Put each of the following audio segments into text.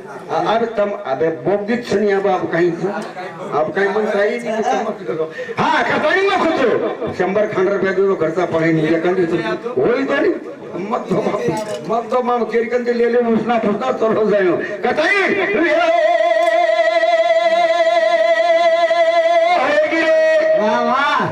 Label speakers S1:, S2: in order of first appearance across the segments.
S1: अरे तम अबे बोगदीत सनी अब काही म्हणता येईल हा कताळी मग होतो 100 खांड रुपया देतो खर्चा पाणी एखादी होईल तरी मग तो मग केरकन ते लेले उसना फुटता चलो जायो कताई
S2: वाह वाह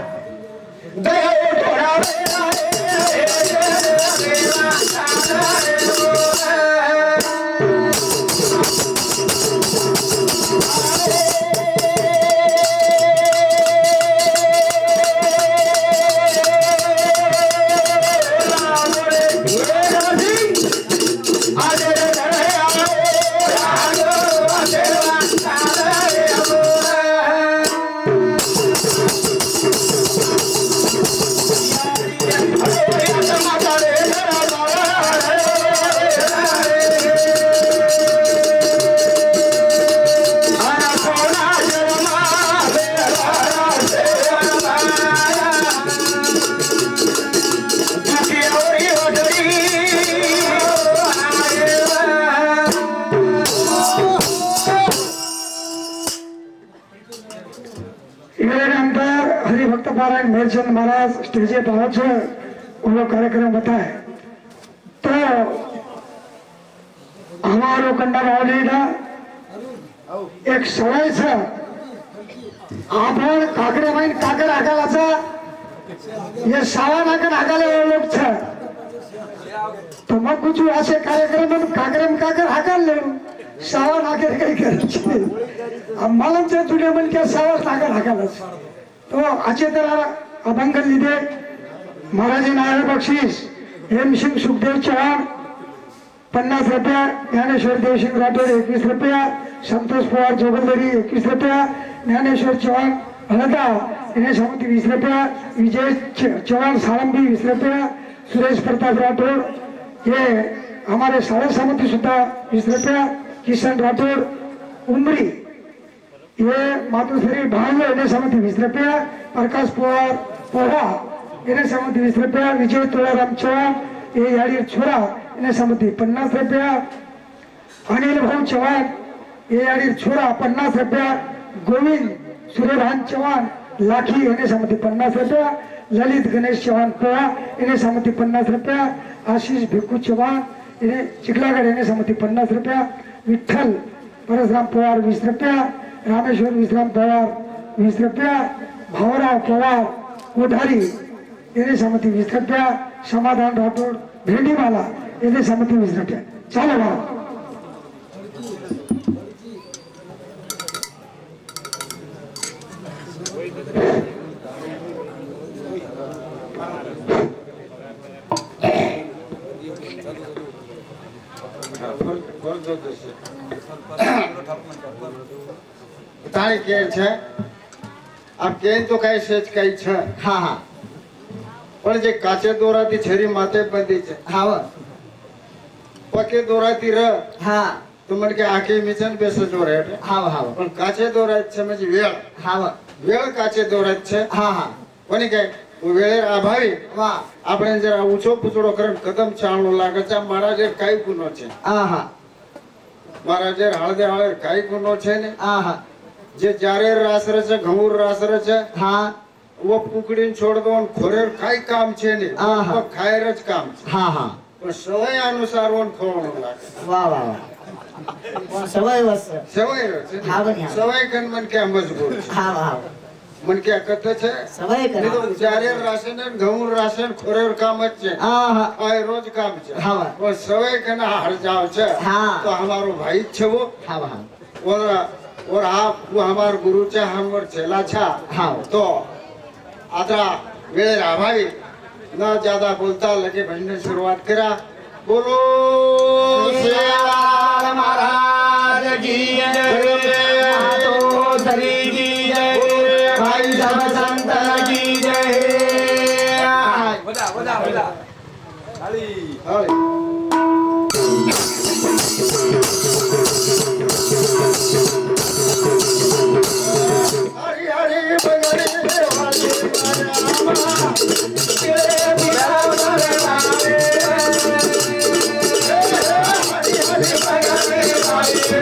S2: नारायण मेरचंद महाराज स्टेजे पहुंचे वो कार्यक्रम बताए तो हमारो कंडा माऊलीला एक सवय छ आपण काकडे माईन काकड हाकालाचा ये सावा नाकड हाकाले लोक छ तो मग कुछ असे कार्यक्रम काकडे काकड हाकाले सावा नाकड काही करायचे आम्हाला तुझे म्हण की सावा नाकड हाकालाच तो आजचे तर अभंग लिहिले महाराज नारायण बक्षीस हेम सिंग सुखदेव चव्हाण 50 रुपया ज्ञानेश्वर देवसिंग राठोड 21 रुपया संतोष पवार जोगलदरी 21 रुपया ज्ञानेश्वर चव्हाण हलदा इन्हें समिति 20 रुपया विजय चव्हाण साळंबी 20 रुपया सुरेश प्रताप राठोड ये हमारे सारे समिति सुद्धा 20 रुपया किशन राठोड उमरी ये मातुश्री भावले इन्हें समिति 20 रुपया प्रकाश पवार पोहा इन्हें समिति 20 रुपया विजय तुलाराम चव्हाण ये यारी छोरा इन्हें समिति 50 रुपया अनिल भाऊ चव्हाण ये यारी छोरा 50 रुपया गोविंद सूर्यभान चव्हाण लाखी इन्हें समिति 50 रुपया ललित गणेश चव्हाण पोहा इन्हें समिति 50 रुपया आशीष भिक्खू चव्हाण इन्हें चिखलागढ़ इन्हें समिति 50 रुपया विठ्ठल परशुराम पवार 20 रुपया रामेश्वर विश्राम पवार 20 रुपया भावराव पवार कोठारी इन्हें समिति 20 रुपया समाधान राठौड़ भेंडीवाला इन्हें समिति 20 रुपया चलो भाव
S1: તારી કે છે આમ કે તો કઈ સેજ કઈ છે
S2: हाँ हाँ
S1: પણ જે કાચે દોરાથી છરી માથે બંધી છે
S2: हाँ
S1: પકે દોરાથી ર
S2: हाँ
S1: તો મને કે આખી મિશન બેસે જો રે
S2: हाँ हाँ
S1: પણ કાચે દોરાય છે म्हणजे વેળ
S2: हाँ
S1: વેળ કાચે દોરાય છે
S2: हाँ हाँ
S1: કોની કે વેળે આભાવી
S2: वाह
S1: આપણે જરા ઊંચો પૂછડો કરીને કદમ ચાલનો લાગે છે મારા જે કઈ ગુનો છે
S2: हाँ हाँ
S1: મારા જે હળદે હળે કઈ ગુનો છે ને
S2: हाँ हाँ
S1: જે જારે રાસ રે છે ઘમુર રાસ રે છે
S2: हाँ
S1: वो पुकड़ीन छोड़ दो खोरेर काई काम छे ने
S2: आहा।
S1: खायर ज काम छे
S2: हाँ हाँ
S1: पण सवय अनुसार वन खोवणो लागे
S2: वाह वाह वाह सवय वस्त्र
S1: सवय रे छे
S2: हाँ बनिया
S1: सवय कन मन के मजबूर छे
S2: हाँ हाँ
S1: मन के कथे छे
S2: सवय
S1: नहीं तो
S2: करा
S1: जारे राशन ने घऊर राशन खोरेर काम ज छे
S2: हाँ हाँ
S1: आय रोज काम छे
S2: हाँ
S1: वो सवय कन हर जाव छे
S2: हाँ।
S1: तो हमारो भाई छे वो
S2: हाँ हाँ
S1: और आप वो हमार गुरु छे हमर छेला छा
S2: हाँ।
S1: तो आता वेळे आभारी न ज्यादा बोलता लगे भजन शुरुआत करा बोलो
S2: श्री महाराज की जय मातो धरी की जय भाई सब संतन की जय
S3: बजा बजा बजा ताली
S1: हाली हरि हरि बगड़े वाले रामा तेरे बिना हरि हरि बगड़े वाले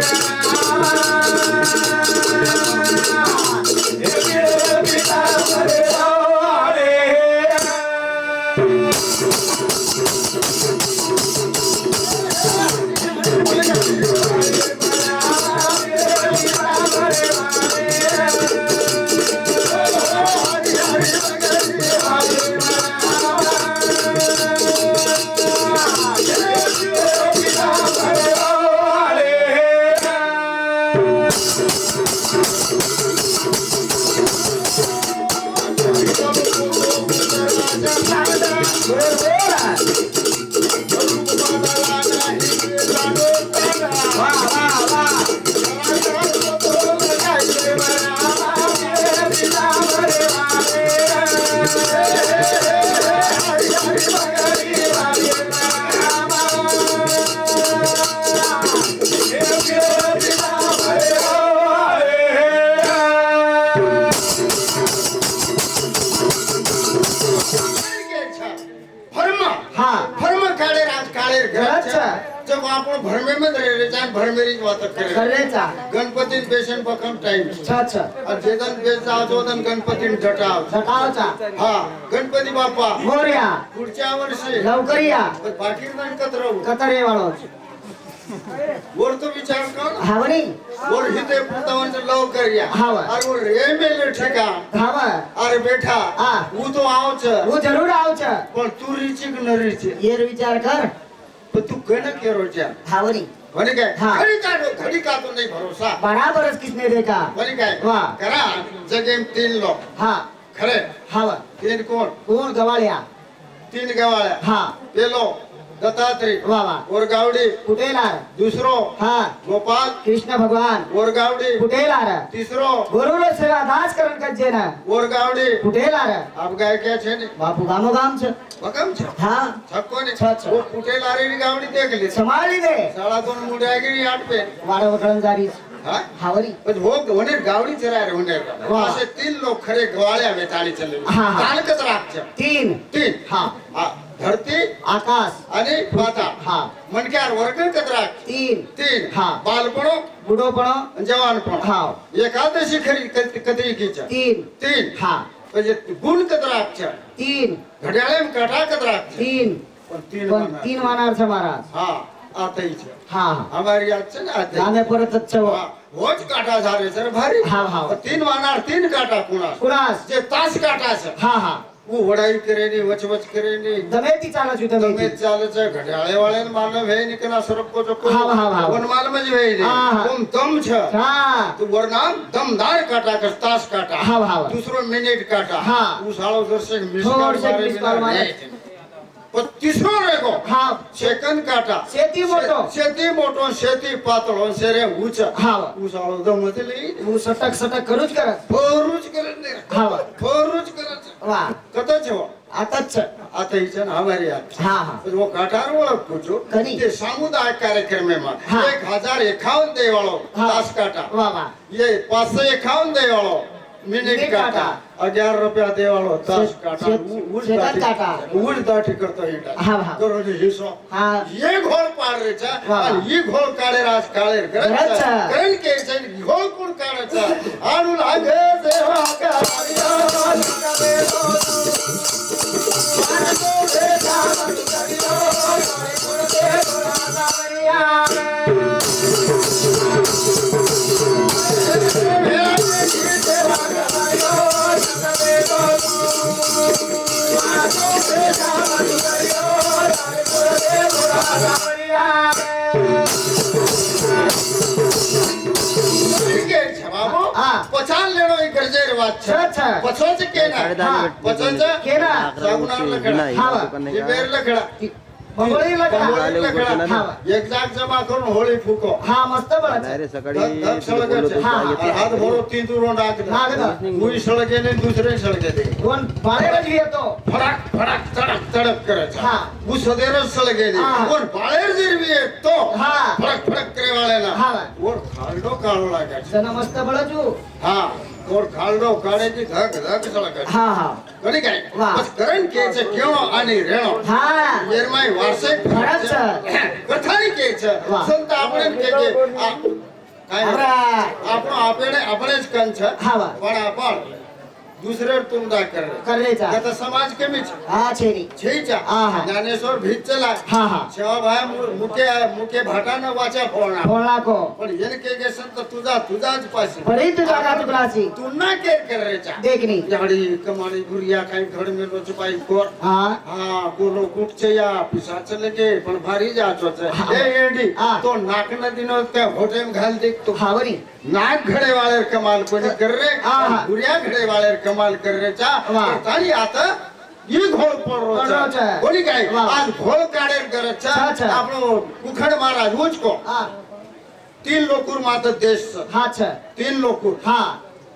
S4: जब आपण भरमे में रहे जान भरमेरी बात करे
S2: करेचा
S4: गणपती पेशन बकम टाइम
S2: अच्छा अच्छा
S4: और जेदन बेचा जोदन गणपती जटाव
S2: सकाळचा
S4: हा गणपती बाप्पा
S2: मोरया
S4: पुढच्या वर्षी
S2: लवकर या
S4: बाकी गणपत राहू
S2: कतरे वाळो
S4: वर तो विचार कर
S2: हावरी
S4: और हिते पुतवन लवकर या
S2: हाव.
S4: और वो रे मेले ठेका
S2: हाव
S4: अरे बेटा
S2: हा.
S4: वो तो आओ छ
S2: वो जरूर आवच
S4: पण तू रीची की न रीची
S2: येर विचार कर
S4: पण तू गण केरो छ
S2: हावरी
S4: म्हणे काय
S2: हा.
S4: घडी का तो नहीं भरोसा
S2: बराबरच किसने देखा
S4: म्हणे काय
S2: वाह.
S4: करा जगे 3 लोक
S2: हा
S4: खरे
S2: हाव
S4: 3 कोण
S2: कोण गवाळ्या
S4: 3 गवाळ्या
S2: हा
S4: पेलो दत्तात्रय
S2: वा वा
S4: और गावडी
S2: कुठेलार
S4: दुसरो
S2: हा
S4: गोपाल
S2: कृष्ण भगवान
S4: और गावडी
S2: कुठेलार
S4: तीसरो
S2: गुरुर सेवा दास करण कज्जे ना
S4: और गावडी
S2: कुठेलार
S4: अब गाय क्या छे ने
S2: बापू गामो गाम छ
S4: वकम छ
S2: हा
S4: छक्को ने
S2: छ, छ.
S4: वो पुटे लारी गावडी देख ली
S2: संभाळली दे
S4: साला दोन मुड्या गिरी आठ पे
S2: वाडा वकळण जारी
S4: हां
S2: हावरी
S4: पण वो वने गावडी चरा रे वने
S2: वाह.
S4: असे 3 लोग खरे गवाळ्या वेताळी चले
S2: हा, हा.
S4: ताल कच राख छ
S2: 3
S4: हा धरती
S2: आकाश
S4: आणि पाताळ
S2: हा
S4: मनक्यार वर्ग कच राख
S2: 3
S4: हा बालपणो
S2: बुडोपण
S4: जवानपण
S2: हाव
S4: एकादशी खरी कतरी की छ
S2: 3
S4: हा म्हणजे गुण कच राख छ
S2: 3
S4: घड्याळे में काटा कच राख छ
S2: 3
S4: पण
S2: पण 3 वानार छ महाराज
S4: हा आता ही छ
S2: हा हा
S4: हमारी याद छ ना आता
S2: गामे परतच छ
S4: होच काटा झाले सर भारी
S2: हाव हाव
S4: 3 वानार 3 काटा कुणास
S2: कुणास
S4: जे तास काटा छ
S2: हा हा
S4: वो वडाई करेनी वचवच करेनी
S2: दमेती चालत होती
S4: તમે
S2: दमेती
S4: ચાલે છે ઘડિયાળે વાળાને માલને વેઈ નીકળા સરપકો ચકો
S2: હા, હા, હા.
S4: કોણ માલ માં જ વેઈ
S2: હા, હા.
S4: ને તમ છે
S2: हा
S4: તું વરનામ દમદાર કાટા કર તાસ કાટા
S2: હાવ, હાવ.
S4: दूसरो मिनिट काटा
S2: હા.
S4: હું સાળો દર્શક
S2: થોડું
S4: મિસકાલ
S2: છે
S4: મારે
S2: મિસકાલ મારે.
S4: પણ तीसरो રેગો
S2: हा
S4: સેકન્ડ કાટા
S2: शेती मोठो
S4: शेती मोठो शेती पातળો શેરે ઊંચ
S2: हाव
S4: હું સાળો દમત લઈ
S2: હું સટક સટક કરું જ કરत
S4: ફોરુજ કરે ને
S2: हाव
S4: ફોરુજ કરે છે
S2: वा
S4: કતો છે
S2: आताच छ
S4: आता ही છે ને हमारी याद
S2: हा हा
S4: પછી वो કાટાર ઓળખ પૂછો
S2: કની?
S4: તે સામુદાયિક કાર્યક્રમમાં
S2: હા.
S4: 1051 દે વાળો
S2: હા.
S4: તાસ કાટા
S2: वा वा
S4: ये 551 દે વાળો મિનિટ
S2: મિનિટ
S4: કાટા
S2: કાટા.
S4: 11 રૂપિયા દે વાળો તાસ
S2: શેત-
S4: કાટા
S2: શેત- શેતાન કાટા.
S4: ઉડ દાઠી કરતો ઈટા
S2: હા, હા.
S4: કરો જે હિસ્સો
S2: हा
S4: ये घोळ पाड रे चा
S2: वा.
S4: आणि ही घोळ काढे राज काळे
S2: गरजचा.
S4: करण के से घोळ कोण काढायचा आणू लागे देवा
S2: हा.
S4: पचान लेणो ही गरजेर વાત છે
S2: छ छ
S4: પછો છે કે ના
S2: હા.
S4: પછો છે
S2: केना
S4: सागुनार लखडा
S2: हाव.
S4: ही बेर लखडा
S2: बंगळी लगा
S4: बंगोळी लखडा
S2: हा
S4: एक जाग जमा करून होळी फुको
S2: हा मस्त बळच
S5: डायरेक्ट सकाळी
S4: धग सळगायचे.
S2: हा.
S4: आणि हात भरो तीन दुरून
S2: नागदा.
S4: टाकले मुई सळगे ने दुसरे सळगे दे
S2: दोन बाळेरच येतो
S4: फडाक फडाक तडक तडक करायचा
S2: हा.
S4: वो सदैव सळगे दे
S2: हा.
S4: कोण बाळेर जिरवी येत तो
S2: हा.
S4: फडक फडक करे वाळेला
S2: हा.
S4: वर खालडो काढू लागायचा
S2: सण मस्त बळजू
S4: हा કોર ખાલડો કાઢેથી ધક ધક સળગે
S2: હા હા
S4: કરી કાઈ
S2: વાહ.
S4: બસ કરણ કે છે કેવો આની રેણો
S2: હા
S4: એરમાય વાર્ષિક
S2: ફરક છે.
S4: કથાની કે છે
S2: વાહ.
S4: સંત આપણે કે છે આ કાઈ
S2: આપણા
S4: આપણો આપણે જ કન છે
S2: હા વાહ.
S4: પણ આપણ दुसरे तुमदा कर
S2: કરે છે
S4: आता समाज कमी छे
S2: હા છે ની
S4: छे चा
S2: हा, हा.
S4: ज्ञानेश्वर भीत चला
S2: હા હા
S4: शेवा भाई मुके मुके भाटा न वाचा फोडना
S2: ફોન નાખો
S4: पण येन के संत तुझाच पाशी
S2: ફરી તું જાગા ટુકડાસી
S4: तू ना केर कर रे चा
S2: देखनी
S4: याडी कमाणी गुरिया काही घड मेलो छपाई कोर
S2: હા
S4: हा गोलो गुट छे या पिसाच लगे पण भारी जाचो छे
S2: हा.
S4: ए एडी
S2: हा.
S4: तो नाक नदीनो त्या होटेम घाल दे तो
S2: હા વરી
S4: नाक घडे वाळे कमाल कोणी कर रे
S2: हा, हा.
S4: गुरिया घडे वाळे कमाल कर रे चा
S2: वा.
S4: तारी आता ई घोळ पडरो
S2: पडरो
S4: चा
S2: चा.
S4: कोणी काय
S2: वा.
S4: आज घोळ काढे करत चा
S2: छा, छा.
S4: આપણો ઉખડ મહારાજ ઉચકો
S2: હા
S4: 3 लोकूर मात देश છે.
S2: હા છે
S4: 3 लोकूर
S2: હા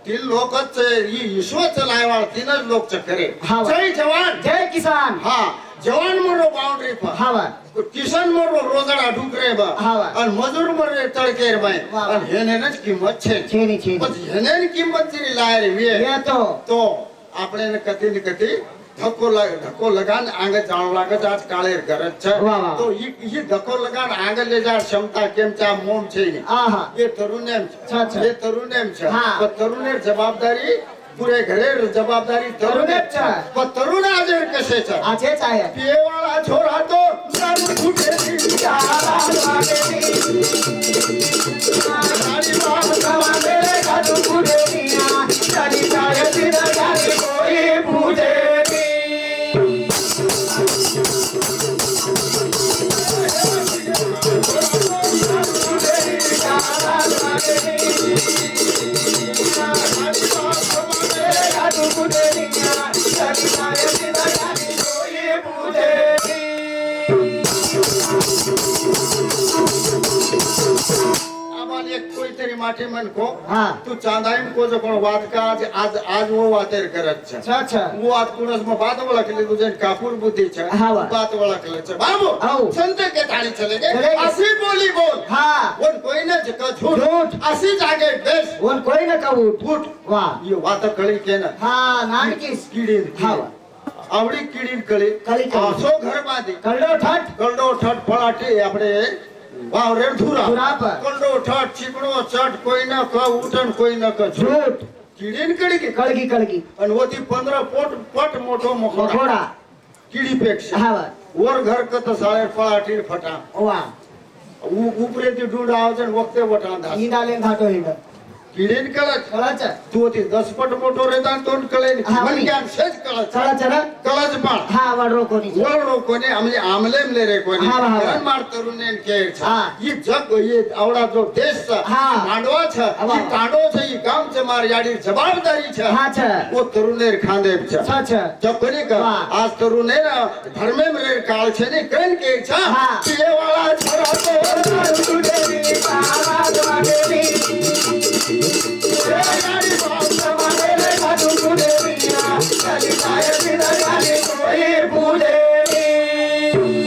S4: 3 लोकच ई ईश्वर चलायवाळ 3च लोक च करे
S2: हा.
S4: जय जवान
S2: જય કિસાન
S4: हा जवान मोरो बाउंड्री पर
S2: હા વા
S4: किसान मोरो रोजड़ा ढुकरे बा
S2: हा वा.
S4: और मजूर मोरे तड़केर बाय
S2: वा.
S4: और हेने न किंमत छे
S2: છે ની છે
S4: बस हेने ની किंमत जी लाय रे वे
S2: એ તો
S4: तो આપણે ને કદી ને કદી ધક્કો લગાન આંગે જાણ લાગે છે આજ કાળે ગરજ છે
S2: વાહ, વાહ.
S4: તો ઈ ધક્કો લગાન આંગે લે જા ક્ષમતા કેમ છે આ મોમ છે ઈ.
S2: આહા
S4: એ તરુણ એમ છે
S2: અચ્છા, અચ્છા.
S4: એ તરુણ એમ છે
S2: હા.
S4: પણ તરુણેર જવાબદારી પૂરે ઘરે જવાબદારી તરુણ
S2: તરુણે
S4: જ
S2: જ છે.
S4: છે પણ તરુણ આજે કશે છે
S2: આ છે ચાહે
S4: પેવાળા છોરા તો દારૂ છૂટે થી
S2: ચાલા વાગેની
S4: તારી વાત
S2: સવારે કાજુ પૂરેનિયા ચાલી ચાહે તિરા ચાલી કોઈ પૂજેની ચાલા વાગેની કાજુ પૂરેનિયા ચાલી ચાહે તિરા ચાલી કોઈ પૂજેની
S4: આમાં એક કોઈ તેરી માટી મન કો
S2: હા
S4: તું ચાંદાઈમ કો જો પણ વાત કા આજ વો વાતેર કરત છે
S2: અચ્છા અચ્છા
S4: હું આજ કુણસ માં બાત વળખ લીધું છે કાપુર બુદ્ધિ છે
S2: હા, વાહ.
S4: બાત વળખ લે છે બાબુ
S2: આવ.
S4: સંતે કે તાળી ચલે
S2: ચલે
S4: ગે
S2: ગે.
S4: આસી બોલી બોલ
S2: હા
S4: ઓન કોઈને જ ક
S2: झूठ.
S4: झूठ આસી જાગે બેસ
S2: ઓન કોઈ ન કહું
S4: ફૂટ
S2: વાહ
S4: ઈ વાત કળી કે ના
S2: હા નાનકીસ
S4: કીડી
S2: હા વાહ.
S4: આવડી કીડી કળી
S2: કળી કળી.
S4: આસો ઘર બાંધી
S2: કલડો ઠટ
S4: ગલડો ઠટ ફળાટી આપણે વાવ રે ધુરા
S2: ધુરા પર.
S4: ગલડો ઠટ ચીકણો ચટ કોઈ ન ક ઉઠન કોઈ ન ક झूठ
S2: झूठ
S4: કીડી કળી કે
S2: કળગી કળગી
S4: અને ઓથી 15 પટ મોટો મખોડા
S2: ઘોડા
S4: કીડી પેક્ષ
S2: હા વાહ
S4: ઓર ઘર કત સાળે ફળાટી ફટા
S2: વાહ
S4: ઉપરેથી ઢૂંઢ આવે છે ને વખતે વટાંદા
S2: ઈંડા લેન થાતો ઈંડા
S4: કીડી કળચ
S2: કળચ
S4: તુંથી 10 પટ મોટો રહેતા ને તો કળે ની
S2: હા,
S4: મન
S2: વળી.
S4: જ્ઞાન છે જ કળચ
S2: ચલા ચલા
S4: કળચ પણ
S2: હા વડરો કોની છે
S4: ઓળો કોને આમલે આમલેમ લે રે કોને
S2: હા, હા, હા.
S4: રન માર તરુને કે છે
S2: હા.
S4: ઈ જગ ઈ આવડા જો દેશ છે
S2: હા.
S4: માંડવા છે
S2: હા.
S4: ઈ કાંડો છે ઈ ગામ છે માર યાડી જવાબદારી છે
S2: હા છે
S4: ઓ તરુનેર ખાંદે છે
S2: છ છે
S4: जब कोणी का
S2: वाह.
S4: आज तरुण है ना घर में मेरे काल छे ने कन के छा
S2: हाँ.
S4: ये वाला छोरा तो
S2: સુદેવી આવાજ વાગેલી
S4: यारी बाप
S2: તમારે લે કાજુ પૂરેનિયા ચાલી ચાહે તિરા ચાલી કોઈ પૂજેની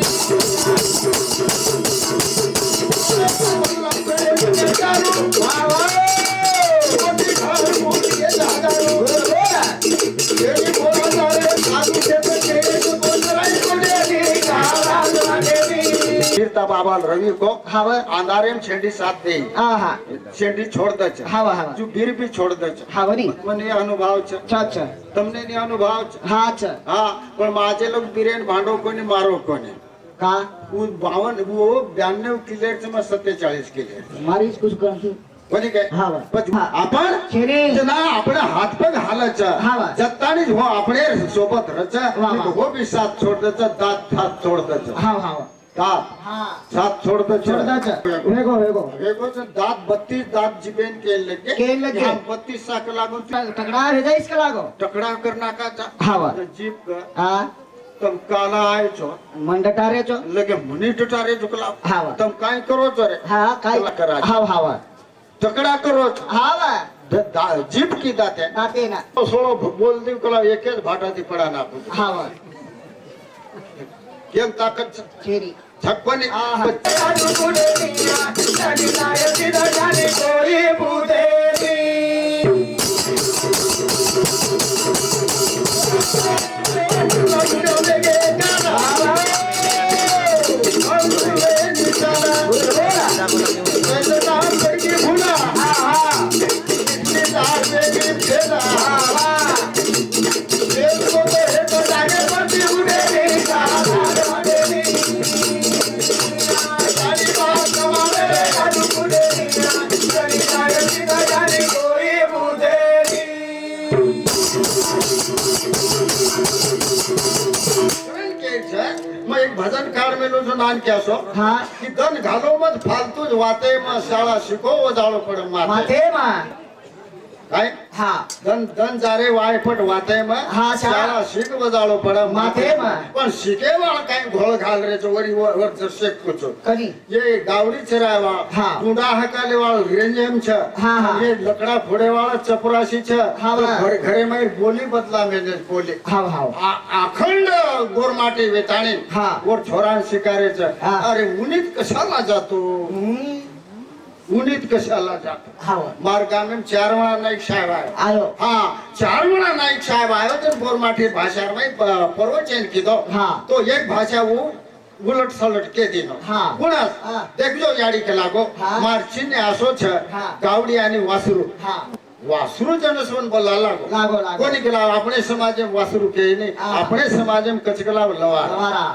S2: વાહ વાહ
S4: मोटी घर मोटी के जागारो तेरी बोला सारे साधु से तो तेरे को बोल रही
S2: સુદેવી આવાજ વાગેલી
S4: તીર્था बाबा रवि को
S2: હા વાહ
S4: अंधारे में छेड़ी साथ दे
S2: આહા
S4: छेड़ी छोड़ दे छे
S2: હા વાહ હા
S4: जो बीर भी छोड़ दे छे
S2: હા વરી
S4: મને એ અનુભવ છે
S2: છ છે
S4: તમને ને અનુભવ છે
S2: હા છે
S4: હા પણ માજે લોક બીરેન ભાંડો કોને મારો કોને
S2: કા
S4: वो 92 क्लियर से मैं 47 क्लियर
S2: મારી જ कुछ करती
S4: कोणी काय
S2: हा वा.
S4: पण
S2: हा.
S4: आपण
S2: शेरे.
S4: जना આપણે હાથ પગ હાલચ
S2: हा वा.
S4: જત્તાની જ હો આપણે સોબત રચ
S2: वा वा.
S4: હો બી સાથ છોડ દચ દાત સાથ છોડ દચ
S2: હા હા
S4: દાત
S2: હા
S4: સાથ છોડ દચ
S2: છોડતા છે વેગો વેગો
S4: એકો છે દાત 32 દાત જીબેન કે લગે
S2: કેલ લગે.
S4: 32 સાક लागू
S2: તગડા હે જઈશ કે લાગો
S4: ટકડા કરના કા
S2: હા વા.
S4: જીપ કા
S2: હા
S4: તમ કાલા આય છો
S2: મંડટારે છો
S4: લગે મની ટટારે ઝુકલા
S2: હા વા.
S4: તમ કાઈ કરો છો રે
S2: હા કાઈ
S4: કલા કરા છે.
S2: હા હા વા
S4: ટકડા કરો છો
S2: હા વા
S4: જીપ કી દાતે
S2: દાતે ના
S4: સોળો બોલ દી કલા એક જ ભાટાથી પડા નાખું છું.
S2: હા વા
S4: કેમ તાકાત છે
S2: છેરી
S4: છપ્પન
S2: આહા કાજુ પૂરેનિયા ચાલી ચાહે તિરા ચાલી કોઈ પૂજેની
S4: नान क्यासो
S2: हा
S4: की धन घालो मत फालतू ज वाते में शाळा शिको वजाळो पडे माथे
S2: माथे मा
S4: काय
S2: हा
S4: धन धन जारे वायफट वाते में
S2: हा,
S4: शाळा शिक वजाळो पडे
S2: माथे में.
S4: पण शिके वाला काही घोळ घाल रे जो वरी वर जर शेक कुचो
S2: कधी
S4: ये गावडी चरावा
S2: हा.
S4: टुंडा हकाले वाला रेंजेम छ
S2: हा, हा.
S4: ये लकड़ा फोड़े वाला चपरासी छ
S2: हा,
S4: तो
S2: हा.
S4: घरे में बोली बदला में बोली
S2: हाव हाव
S4: अखंड गोरमाटी वेताणी
S2: हा.
S4: वर छोरान शिकारेच
S2: हा.
S4: अरे उन्हीत कशाला जातो उन्हीत कशाला जातो
S2: हाव
S4: मार्गामें 4 वेळा नाईक साहेब आहे
S2: आलो
S4: हा 4 वेळा नाईक साहेब आयो तो गोरमाटी भाषा में प्रवचन कीधो
S2: हा.
S4: तो एक भाषा वो उलट सलट के दिनो
S2: हा.
S4: कुणास
S2: हा.
S4: देखजो याडी के लागो
S2: हा.
S4: मार्चिने आसो छ
S2: हा.
S4: गावडी आणि वासरू
S2: हा
S4: वासरू जनसवन बोला लागो
S2: लागो लागो
S4: कोणी केला अपने समाज में वासरू के नहीं
S2: हा.
S4: अपने समाज में कचकला लवा
S2: हमारा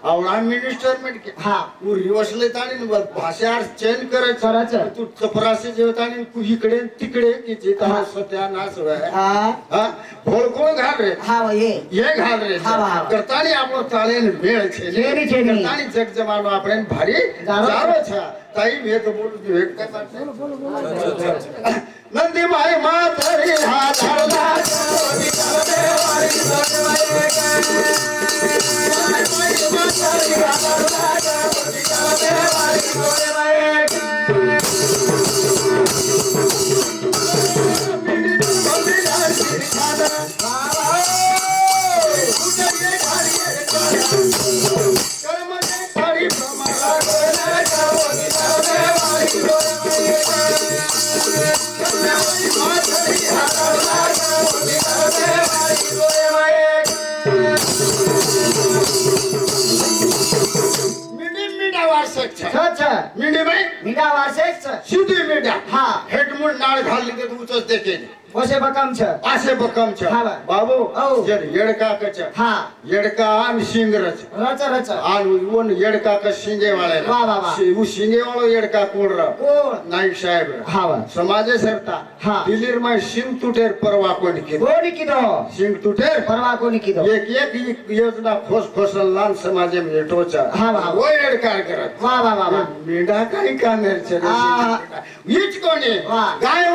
S4: आवडा मिनिस्टर में के
S2: हा
S4: तू रिवर्सले ताणी भाषा चेंज करे
S2: करायचं.
S4: तू चपराशी जेवतानी तू इकडे तिकडे की जिता
S2: हा.
S4: सत्यानाश होय
S2: हा
S4: हा भोळकोळ घाल रे
S2: हाव
S4: ये घाल रे
S2: हा, हा.
S4: करतानी आपलो ताळेन मेळ छे
S2: छेनी, छेनी.
S4: करतानी जग जमानो આપણે ભારી
S2: જારો
S4: જારો છે તાઈ મે તો બોલું છું એક કઈ નંદી માય માતરી હાધરલા જોડી કરવે વાળી જોડવાય માય માતરી હાધરલા જોડી કરવે વાળી જોડવાય मीडिया में
S2: मीठा वासेच
S4: सीधी मीडिया
S2: हा.
S4: हेडमुळ नाळ घालली की उचच देते
S2: वसे बकम छ
S4: असे बकम छ
S2: हा.
S4: बाबू
S2: औ.
S4: जर येडका कच
S2: हा
S4: येडका आणि शिंगरच
S2: रच रच
S4: आणि वन येडका का शिंगे वाले
S2: वा, वा, वा.
S4: वो शिंगे वालो येडका कोण रा
S2: कोण
S4: नाईक साहेब
S2: हाव
S4: समाजे सरता
S2: हा.
S4: दिल्लीर में शिंग तुटेर परवा कोण की
S2: कोणी किदो
S4: शिंग तुटेर
S2: परवा कोणी किदो
S4: एक एक योजना खोस खोसल लान समाजे में येटो छ
S2: हा, वा.
S4: वो येडकार करत
S2: वा वा वा वा
S4: मेंढा काही कामेर छे
S2: आ.
S4: हीच कोणी
S2: वा.
S4: गाय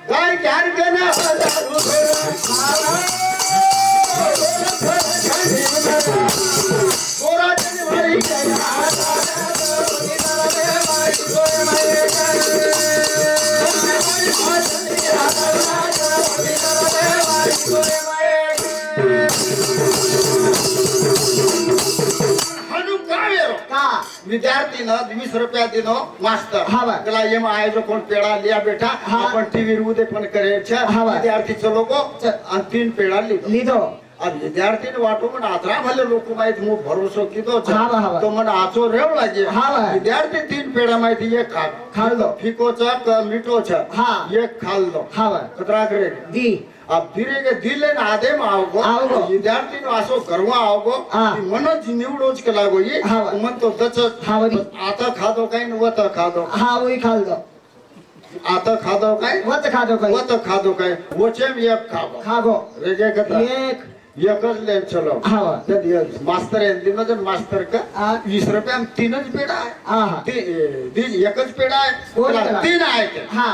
S4: गाय क्यार कना गोरा जनवरी हनु कावेरो
S2: का
S4: विद्यार्थी न 20 रुपया दिनो मास्टर
S2: हा बा.
S4: गला ये आए जो कोण पेड़ा लिया बेटा
S2: हा.
S4: अपन टीवी रुदे पण करे छ
S2: हा बा.
S4: विद्यार्थी चलो को आणि 3 पेड़ा लिदो
S2: लिदो
S4: अब विद्यार्थी ने वाटो मन आतरा भले लोक माहित मु भरोसो कीधो छ
S2: हा बा, हा बा.
S4: तो मन आचो रेव लागे
S2: हा बा.
S4: विद्यार्थी 3 पेड़ा माहित ये खा
S2: खाल दो.
S4: फिको छ क मीठो छ
S2: हा.
S4: ये खाल दो
S2: हाव
S4: कतरा करे
S2: दी
S4: अब धीरे के दिले न आधे में आवगो
S2: आवगो.
S4: विद्यार्थी नो आसो करवा आवगो
S2: हा.
S4: मनोज निवडोच के लागो ये
S2: हा.
S4: मन तो दच
S2: हा वरी.
S4: आता खादो काय न वत खादो
S2: हा वही खाल दो
S4: आता खादो काय
S2: वत खादो काही
S4: वत खादो काय वचेम एक खाबो
S2: खागो
S4: रेगे कथा
S2: एक
S4: एकच ले चलो
S2: हाव
S4: जन ये मास्टर आहे दिन जन मास्टर का
S2: हा.
S4: 20 रुपया में 3च पेड़ा आहे
S2: आहा
S4: ते एकच पेड़ा आहे
S2: कोण
S4: त्याला
S2: पेड़ा?
S4: 3 आहे ते
S2: हा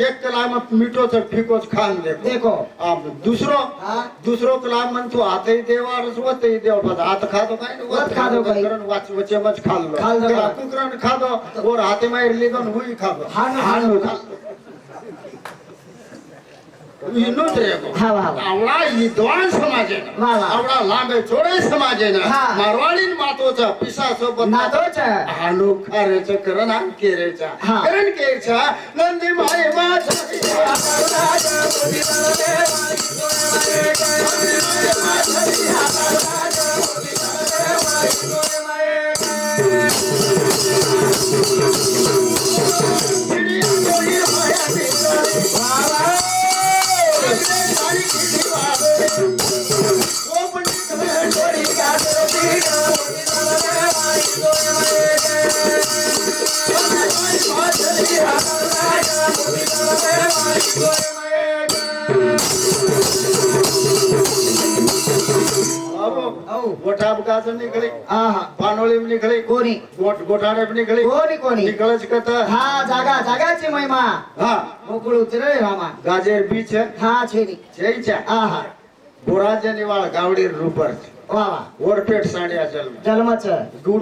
S4: एक कला में मीठो छ फिकोच खान देखो
S2: देखो
S4: अब दूसरो
S2: हा.
S4: दूसरो कलाम मन तू आते ही देवा रसवत ही देवा बस हाथ खा दो काय
S2: वत खा दो काय.
S4: करण वाच वचे मच खाल लो
S2: खाल दो.
S4: कला कुकरन खा दो और हाथे में ली दो हुई खा दो
S2: हाणू, हाणू.
S4: इनोच रेगो
S2: हाव हाव
S4: आवडा विद्वान समाज आहे
S2: वा, वा.
S4: आवडा लांबे चोळे समाज आहे
S2: हा.
S4: मारवाडी मातोचा पिसा सोबत
S2: नातोच
S4: हानू खारेच करण आम केरेचा
S2: हा.
S4: करण केरचा नंदी माय माझा
S3: Thank you.
S2: हो.
S4: गोठा गाज निघली
S2: हा हा
S4: पानोळी निघली
S2: कोणी
S4: गोठाडे निघली
S2: कोणी
S4: निघळच कत
S2: हा जागाची महिमा
S4: हा
S2: मोकळ उतरे रामा
S4: गाजेर बीच
S2: हा छेनी
S4: जयच्या
S2: हा हा
S4: बोराजे निवाळ गावडी रुपर
S2: वा वा
S4: वरपेट साड्या जन्म
S2: जन्मच
S4: गुड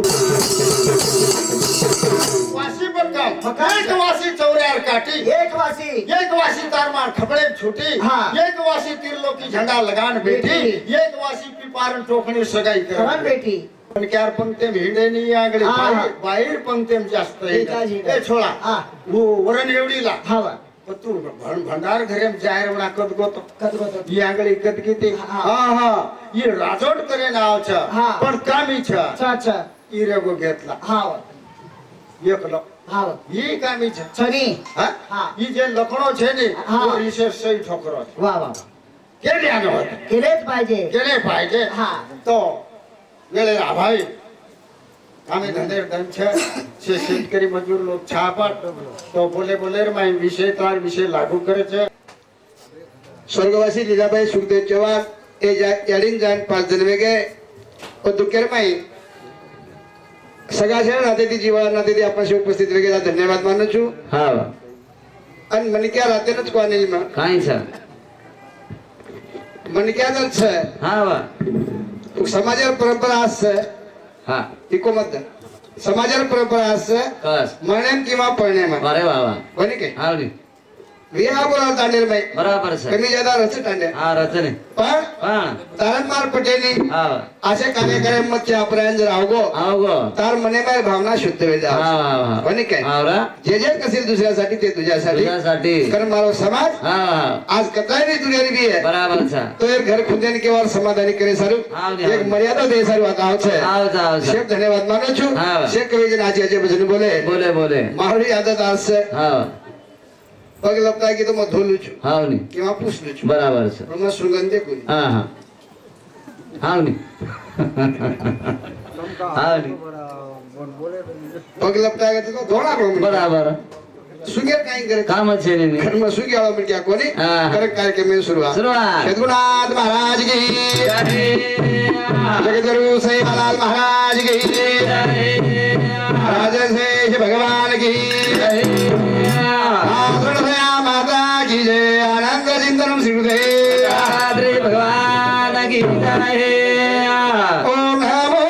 S4: वासी पण काम
S2: मकान.
S4: एक वासी चौऱ्यार काटी
S2: एक वासी
S4: एक वासी तारमार खबड़े छूटी
S2: हाँ।
S4: एक वासी तिरलोकी झंडा लगान बेटी
S2: बेटी।
S4: एक वासी पिपारण टोकणी सगाई
S2: करण
S4: कर
S2: बेटी
S4: पण क्यार पंक्तेम हिंडे नहीं आगळे
S2: हाँ।
S4: बाहेर पंक्तेम जास्त
S2: एका झिंडा.
S4: ए छोळा
S2: हाँ।
S4: वो वरण एवढीला
S2: हा वा
S4: पण तू भंडार घरेम जाहीर म्हणा कद गोतो
S2: कदगोत
S4: ही आंगળી कद किती
S2: हाँ।
S4: हा हा ही राजोट करे नाव छ
S2: हाँ।
S4: पण कामी छ
S2: अच्छा
S4: ई रेगो घेतला
S2: हा वा
S4: एकलो
S2: हा वा
S4: ही कामी छ
S2: छनी
S4: હા
S2: હા.
S4: ઈ જે લખણો છે ને
S2: હા.
S4: તો રિસર્ચ સહી ઠોકરો છે
S2: वा वा
S4: કેને આનો હતો
S2: केलेच पाहिजे
S4: કેને પાहिजे
S2: હા
S4: તો વેળે ભાઈ કામે ધંધે દમ છે છે शेतकरी मजूर लोक छापट તો બોલે બોલે રે માં વિષય તાર વિષય લાગુ કરે છે
S1: स्वर्गवासी लीलाबाई सुखदेव चव्हाण हे याडीन जाण 5 जण वेगळे व दुखेर माई सगळा शहर राहते ती जीवा राहते ती आपणाशी उपस्थित वेगळे धन्यवाद मानु છું
S5: હા
S1: અને મને ક્યાં રાતે નથી કોની માં
S5: કાંઈ છે
S1: મને ક્યાં દલ છે
S5: હા વા
S1: તો સમાજર परंपरा असते
S5: હા
S1: तिको मत समाजर परंपरा असते
S5: કસ
S1: मरण्याम किंवा पळण्याम
S5: અરે વાહ વાહ
S1: कोणी काय
S5: હા ની
S1: વિયા બોલાવ તાંડેર ભાઈ
S5: બરાબર છે
S1: कमी ज्यादा रच तांडे
S5: હા રચને
S1: पण
S5: પણ
S1: तारणमार पटेली
S5: હા
S1: असे कार्यक्रम मध्ये अपरायण जर आवगो
S5: આવગો
S1: तार मने माय भावना शुद्ध वेळ
S5: હા હા હા
S1: कोणी काय
S5: આવરા
S1: जे जे कसेल दुसऱ्यासाठी ते तुझ्यासाठी
S5: तुझ्यासाठी
S1: कारण मारो समाज
S5: હા
S1: आज कताई भी तुझ्यानी भी है
S5: બરાબર છે
S1: तो एक घर खुदने के वार समाधानी करे सारू
S5: हाँ जी,
S1: एक
S5: हाँ जी।
S1: मर्यादा दे सारू आता आवछे
S5: આવશે આવશે
S1: शेख धन्यवाद मानो छु
S5: हाँ।
S1: शेख कवी जन आज अजय भजन बोले
S5: બોલે બોલે
S1: मारी आदत आज से
S5: હા
S1: पग लगता है कि तो मैं धोलू छु
S5: હાવ ની
S1: किंवा पुसलू छु
S5: બરાબર છે
S1: पण मैं सुगंधे कोणी
S5: હા હા હાવ ની હાવ ની
S1: पग लगता है कि तो धोळा रो
S5: બરાબર
S1: सुगेर काही करे
S5: કામ જ છે ને
S1: घर में सुगी आवा क्या कोणी
S5: हाँ।
S1: कर कार्यक्रम में शुरुआत
S5: શરૂઆત
S1: सद्गुणाथ महाराज की जगतगुरु सही लाल महाराज की राजशेष भगवान की आसुरदया माता की जय आनंद चिंतन श्रीदेव
S5: શ્રી ભગવાન કી જય
S1: ओम नमो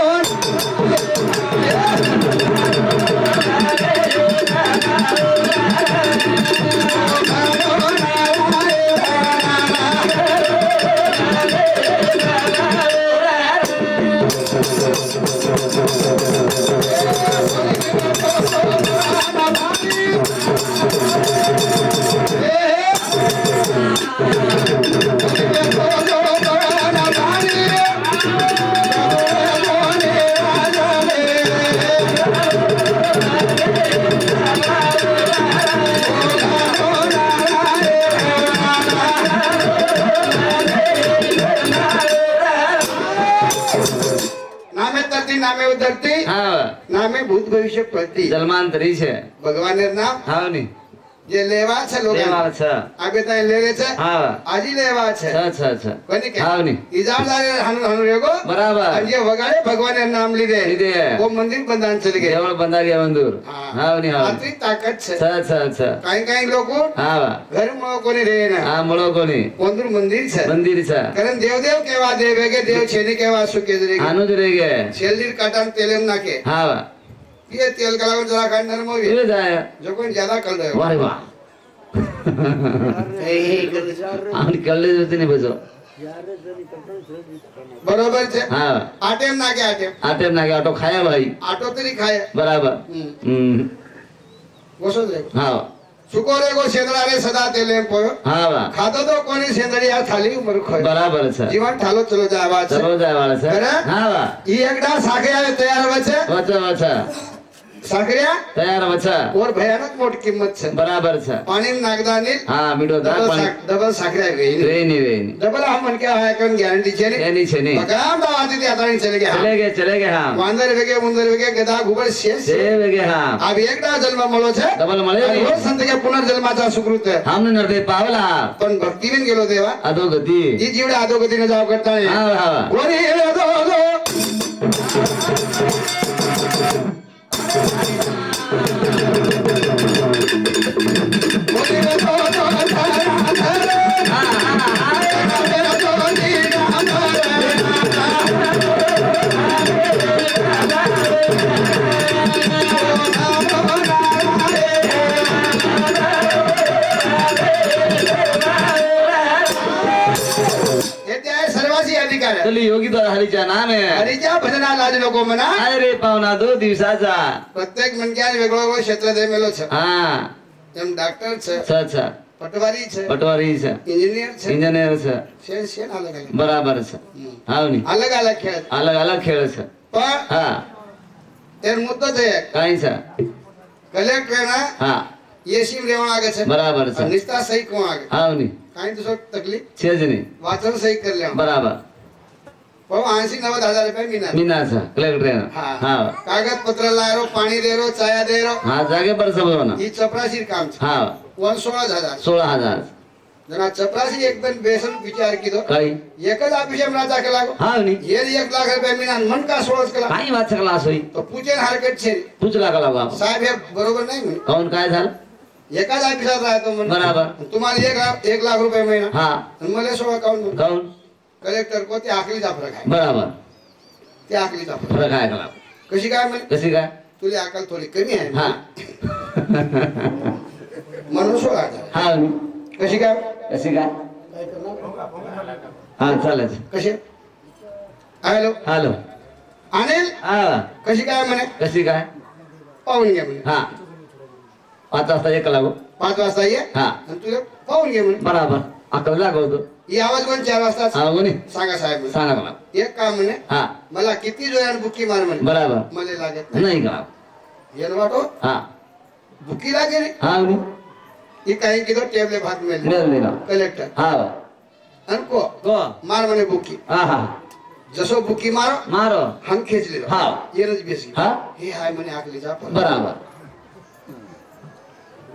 S1: नामे तरती नामे उधरती
S5: હા
S1: नामे भूत भविष्य प्रती
S5: જન્માંતરી છે
S1: भगवान नाम
S5: હાવ ની
S1: जे लेवा छे लोग
S5: લેવા છે
S1: आगे ताई लेवे छे
S5: હા
S1: आजी लेवा छे
S5: છ છ છ
S1: कोणी काय
S5: હાવ ની
S1: इजारदारे हनु हनु रेगो
S5: બરાબર
S1: आणि जे वगाडे भगवान नाम लीधे
S5: લીધે
S1: वो मंदिर बंधान चले गए
S5: દેવળ બંધારી મંદુર હાવ ની હાવ
S1: आतरी ताकत छे
S5: છ છ છ
S1: काही काही लोक
S5: હા
S1: घर मुळे कोणी रे ना
S5: આ મળો કોની
S1: कोंदूर मंदिर छे
S5: મંદિર છે
S1: कारण देवदेव केवा देवे के देव छेनी केवा सुके जरे
S5: આનું જ રહી ગયા
S1: छेलदीर काटान तेलम नाके
S5: હા
S1: ये तेल कलावर जरा काढणार मग
S5: એ જાય
S1: जो कोण ज्यादा कळ दे
S5: વારે વાહ આની કલ્લે જતી નહીં બચો
S1: बरोबर छे
S5: હા
S1: आटेम नाके आटेम
S5: આ ટેમ નાખે આટો ખાયા ભાઈ
S1: आटो तरी खाय
S5: બરાબર
S1: वसो रे
S5: હા
S1: सुको रे गो शेंदळा रे सदा तेलेम पोयो
S5: હા વા
S1: खातो तो कोणी शेंदळी आ थाली उमर खोय
S5: બરાબર છે
S1: जीवन ठालो चलो जावा छे
S5: ચલો જાય વાળે છે
S1: ખરા?
S5: હા વા
S1: ई एकदा साखे आवे तयार होवे छे
S5: વચ્ચે વચ્ચે
S4: સાકરિયા
S5: તૈયાર વચ્ચા
S4: ઓર ભયાનક મોટી કિંમત છે
S5: બરાબર છે
S4: પાણી નાગદા ની
S5: હા મીઠો દાળ પાણી
S4: ડબલ સાકરિયા ગઈ
S5: વેની વેની
S4: ડબલ આ મન કે આ કન ગેરંટી છે ને
S5: એની છે ને
S4: બગામ દાવાતી થી આતાણી ચલે ગયા
S5: ચલે ગયા હા
S4: વાંદર વેગે મુંદર વેગે ગધા ગુબળ શેષ
S5: જે વેગે હા
S4: આ એકડા જન્મ મળો છે
S5: ડબલ મળે ને
S4: રોજ સંત કે પુનર્જન્માचा સુકૃત
S5: આમને નરદે પાવલા
S4: પણ ભક્તિબેન गेलो देवा
S5: અધો ગતિ
S4: ઈ જીવડે આદોગતિને જાવ કરતા ને
S5: હા હા
S4: ગોરી અધો અધો ગોરી અધો અધો सर्वासी अधिकार आहे.
S5: चली योगी द्वारा हरीच्या नामे
S4: हरीच्या भजना लाज नको म्हणा
S5: अरे पाहुणा 2 दिवसाचा
S4: प्रत्येक मनक्यान वेगळो वेगळो क्षेत्र दे मेलो છે
S5: हा
S4: એમ ડાક્ટર છે
S5: अच्छा
S4: પટવારી છે
S5: पटवारी છે
S4: એન્જિનિયર છે
S5: इंजिनियर છે
S4: શેન શેન અલગ અલગ
S5: બરાબર છે હાવ ની
S4: અલગ અલગ ખેલ
S5: અલગ અલગ ખેળ છે
S4: પણ
S5: હા
S4: તેર મુદ્દો છે
S5: કાઈ છે
S4: કલેક્ટર ના
S5: હા
S4: એસી રેવણ આગે છે
S5: બરાબર છે
S4: નિસ્તા સહી કોણ આગે
S5: હાવ ની
S4: કાઈ તો તકલીફ
S5: છે જ નહીં
S4: વાચન સહી કરી લેવા
S5: બરાબર
S4: પણ 80-90 હજાર રૂપિયા મહિના
S5: મીના છે કલેક્ટર
S4: હા
S5: હા
S4: કાગળ પત્ર લાયરો પાણી દેરો ચાયા દેરો
S5: હા જાગે પર સમજવાના
S4: ઈ ચપરાસી કામ છે
S5: હા
S4: 16,000
S5: 16,000
S4: જણા ચપરાસી એકદમ બેસન વિચાર કીધો
S5: કઈ
S4: એક જ આપી છે એમ રાજા કલાકો
S5: હાવ ની
S4: એ 1 લાખ રૂપિયા મહિના મન કા 16 કલાક
S5: કાઈ વાત છે ક્લાસ હોય
S4: તો પૂછે ને હરકત છે
S5: પૂછલા કલા બાપ
S4: સાહેબ એ બરોબર નહીં મને
S5: કોણ काय झालं
S4: એક જ આપી શકતા તો મને
S5: બરાબર
S4: तुम्हाला 1 लाख रुपये महिना
S5: हा
S4: અને મને 16 અકાઉન્ટ
S5: कोण
S4: कलेक्टर को ते आखली जा फरक आहे
S5: बराबर
S4: ते आखली जा फरक
S5: फरक आहे कला
S4: कशी काय म्हणे
S5: कशी काय
S4: तुला अकल थोडी कमी आहे
S5: हा
S4: म्हणून 16
S5: हा
S4: कशी काय
S5: कशी काय हा चालेल
S4: कशी हॅलो
S5: हॅलो
S4: अनिल
S5: हा
S4: कशी काय म्हणे
S5: कशी काय
S4: पाहून घे म्हणे
S5: हा 5 वाजता एक लागो
S4: 5 वाजता ये
S5: हा
S4: आणि तुला पाहून घे म्हणे
S5: बराबर अकल लागवतो
S4: ही आवाज कोण 4 वाजता
S5: हा म्हणे
S4: सांगा साहेब म्हणे.
S5: सांगा मला
S4: एक काम म्हणे
S5: हा
S4: मला किती जोयान बुकी मार म्हणे
S5: बराबर
S4: मला लागत
S5: नाही का
S4: येन वाटो
S5: हा
S4: बुकी लागे रे
S5: हा म्हणे
S4: ही काही किलो टेबले भात मिळेल
S5: मिळालं नाही का
S4: कलेक्टर
S5: हा
S4: आणि को
S5: को
S4: मार म्हणे बुकी
S5: हा हा
S4: जसो बुकी मारो
S5: मारो
S4: हम खेचले
S5: हा.
S4: येनच बेसी
S5: हा
S4: हे हाय म्हणे आखली जा फरक.
S5: बराबर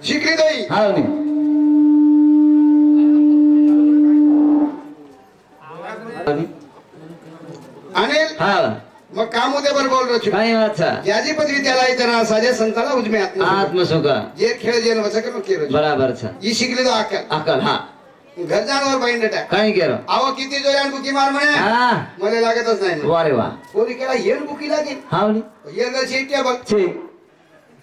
S4: शिकली दोई
S5: हा म्हणे
S4: अनिल
S5: हा
S4: मग काम उद्या बरोबर बोल रचू
S5: काही वाचा
S4: याजी पदवी त्याला इतना साजे संताला उजमे आत्म
S5: आत्मसुख
S4: जे खेळ जेन वसक मग केरो
S5: बराबर છે
S4: ही शिकली तो अक्कल
S5: अकल हा
S4: घर जाणवर बाईंड टाक
S5: काही केलं
S4: आव किती जोयान बुकी मार म्हणे
S5: हा
S4: मला लागतच नाही म्हणे.
S5: वा रे वा
S4: कोणी केला येन बुकी लागेल
S5: हा म्हणे
S4: येन सीट टेबल
S5: छे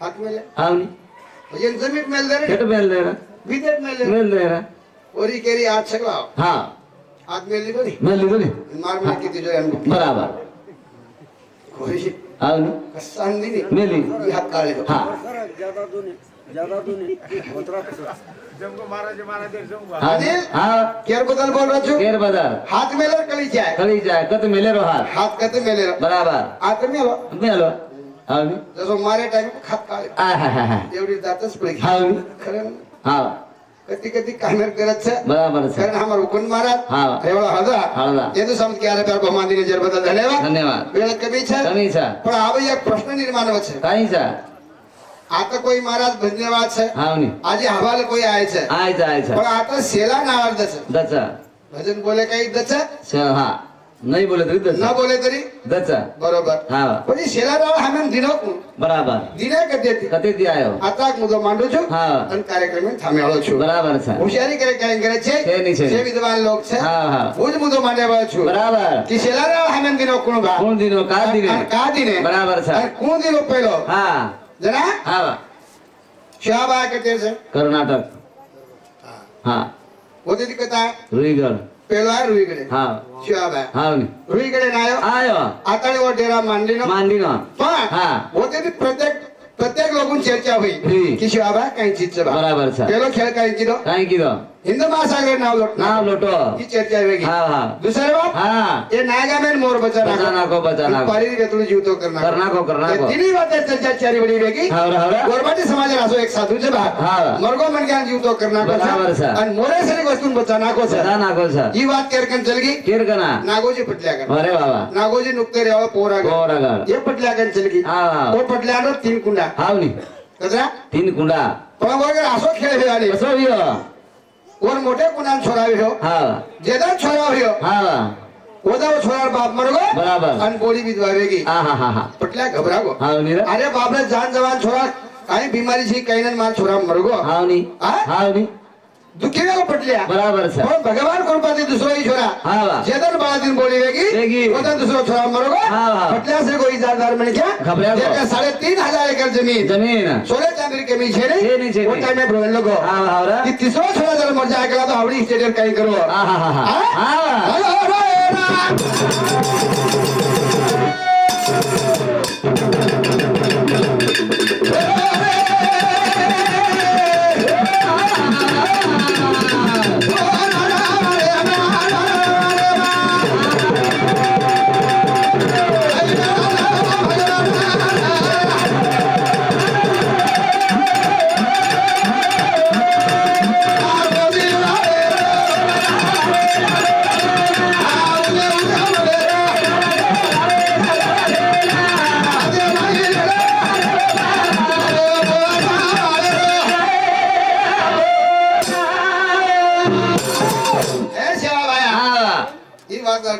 S4: हात मेले
S5: हा म्हणे
S4: येन जमीन मेल दे
S5: खेट मेल दे रा
S4: विदेत मेल
S5: मेल दे रा
S4: ओरी केरी आठ सगळा
S5: हा
S4: हात मेलली कोणी
S5: मेल दे रे
S4: मार म्हणे किती जोयान बुकी
S5: बराबर
S4: कोणी
S5: हा म्हणे
S4: कसा अंदिनी
S5: मेली
S4: हात काढले
S5: हा हा
S4: अनिल
S5: हा
S4: केर बदल बोल रहा छू
S5: केर बदल
S4: हात मेलर कली जाय
S5: कली जाय कत मेले रो हात
S4: हात कते मेले
S5: बराबर
S4: हात मेलो
S5: मेलो हा म्हणे
S4: जसं मारे टाइम खात काढले
S5: आ हा हा हा
S4: एवढी जातच पडे
S5: हा म्हणे
S4: खरं
S5: हा
S4: कधी कधी कामेर करत છે
S5: बराबर છે
S4: कारण हमार हुकुन महाराज
S5: હા.
S4: एवढा हळदा
S5: हळदा.
S4: ये तो समज के आरे प्यार बहुमानी जर बदल धन्यवाद
S5: धन्यवाद
S4: वेळ कमी છે
S5: कमी છે
S4: पण હવે એક પ્રશ્ન નિર્માણ છે
S5: काही છે
S4: आता कोई महाराज धन्यवाद છે
S5: हा म्हणे
S4: આજે हवाल कोई आहे છે
S5: आयचं आयचं
S4: पण आता सेला नावार दच
S5: दचा
S4: भजन बोले काही दच
S5: हा नाही बोले तरी
S4: न
S5: दचा
S4: बोले तरी
S5: दचा
S4: बरोबर
S5: हा
S4: पण सेला नाव हमें दिनो
S5: बराबर
S4: दिने कधी
S5: कते ती आयो
S4: आता एक मुद्दो मांडू છું
S5: હા.
S4: અને કાર્યક્રમ થામેળો છું
S5: બરાબર છે
S4: હોશિયારી કરે કાંઈ કરે છે
S5: છે ની છે.
S4: જે વિદ્વાન લોક છે
S5: હા હા
S4: હું જ મુદ્દો માંડ્યા છું
S5: બરાબર
S4: कि शेलाराव हमें दिनो कोण बा
S5: कोण दिनो का दिने
S4: आणि का दिने
S5: बराबर છે
S4: आणि कोण दिनो पहिलो
S5: हा
S4: जना
S5: हा
S4: शहाबा करते છે
S5: कर्नाटक हा
S4: होते ती कथा
S5: रुईगड
S4: पहिलो आहे रुईकडे
S5: हा
S4: शहाबा
S5: हा म्हणे
S4: रुईकडे नायो
S5: आयो
S4: आताडे वर डेरा मांडलीनो
S5: मांडीनो
S4: पण
S5: हा
S4: होते ती प्रत्येक लोकून चर्चा
S5: हुई.
S4: होई की शहाबा काही चीज बा
S5: बराबर છે
S4: पहिलो खेळ काही चिदो
S5: काही किदो
S4: हिंद महासागर नाव लोटणार
S5: नाव लोटो
S4: ही चर्चा वेगळी
S5: हा हा
S4: दुसरे बाप
S5: हा
S4: ये नागामेन मोर बचा
S5: बचा नाको, बचा नाको.
S4: पारी वेतुळ जीवतो करणार
S5: करनाको.
S4: तिन्ही बात चर्चा चारी बडी वेगळी
S5: हावरा हावरा
S4: गोरबाटी समाज असो एक साधूचे भाग
S5: हा.
S4: मरगो मनग्यान जीवतो करणार
S5: बराबर सा.
S4: आणि मोरे सरी वस्तून बचा नाको
S5: बचा नाको सा
S4: ही बात केरकन चलगी
S5: किरकना
S4: नागोजी पटल्या कर
S5: अरे बाबा
S4: नागोजी नुकते रेवा पोरा
S5: पोरागड
S4: हे पटल्या कन चलगी
S5: हा हा
S4: तो पटल्यानं 3 कुंडा
S5: हावनी
S4: कसा
S5: 3 कुंडा
S4: पण वगैरे असो खेळ हे आले
S5: कसो वियो
S4: वर मोठे कुणान छोरावे हो
S5: हा
S4: जेदान छोरावे हो
S5: हा
S4: ओदाव छोरार बाप मरगो
S5: बराबर.
S4: आणि बोली विधवा वेगी
S5: हा हा हा
S4: पटल्या घबरागो
S5: हावनी रे
S4: अरे बापरे जान जवान छोरा काही बिमारी छी काही न माल छोरा मरगो
S5: हावनी
S4: हा?
S5: हावनी
S4: दुखी वेगो पटल्या
S5: बराबर सा
S4: पण भगवान कृपाती दुसरो ही छोरा
S5: हा वा.
S4: जेदन बाळातीन बोली वेगी
S5: वेगी.
S4: ओदान दुसरो छोरा मरगो
S5: हा वा.
S4: पटल्या से कोई जारदार म्हणे क्या
S5: घबरागो.
S4: 3,500 एकड़ जमीन
S5: जमीन
S4: सोने चांदी के मीछे
S5: छे नहीं, छे
S4: वो
S5: नहीं.
S4: टाइम में ब्रोन लोगो
S5: हा हावरा
S4: कि तीसरो छोरा जर मर जाए तो आवड़ी स्टेटर कहीं करो
S5: हा हा हा हा हा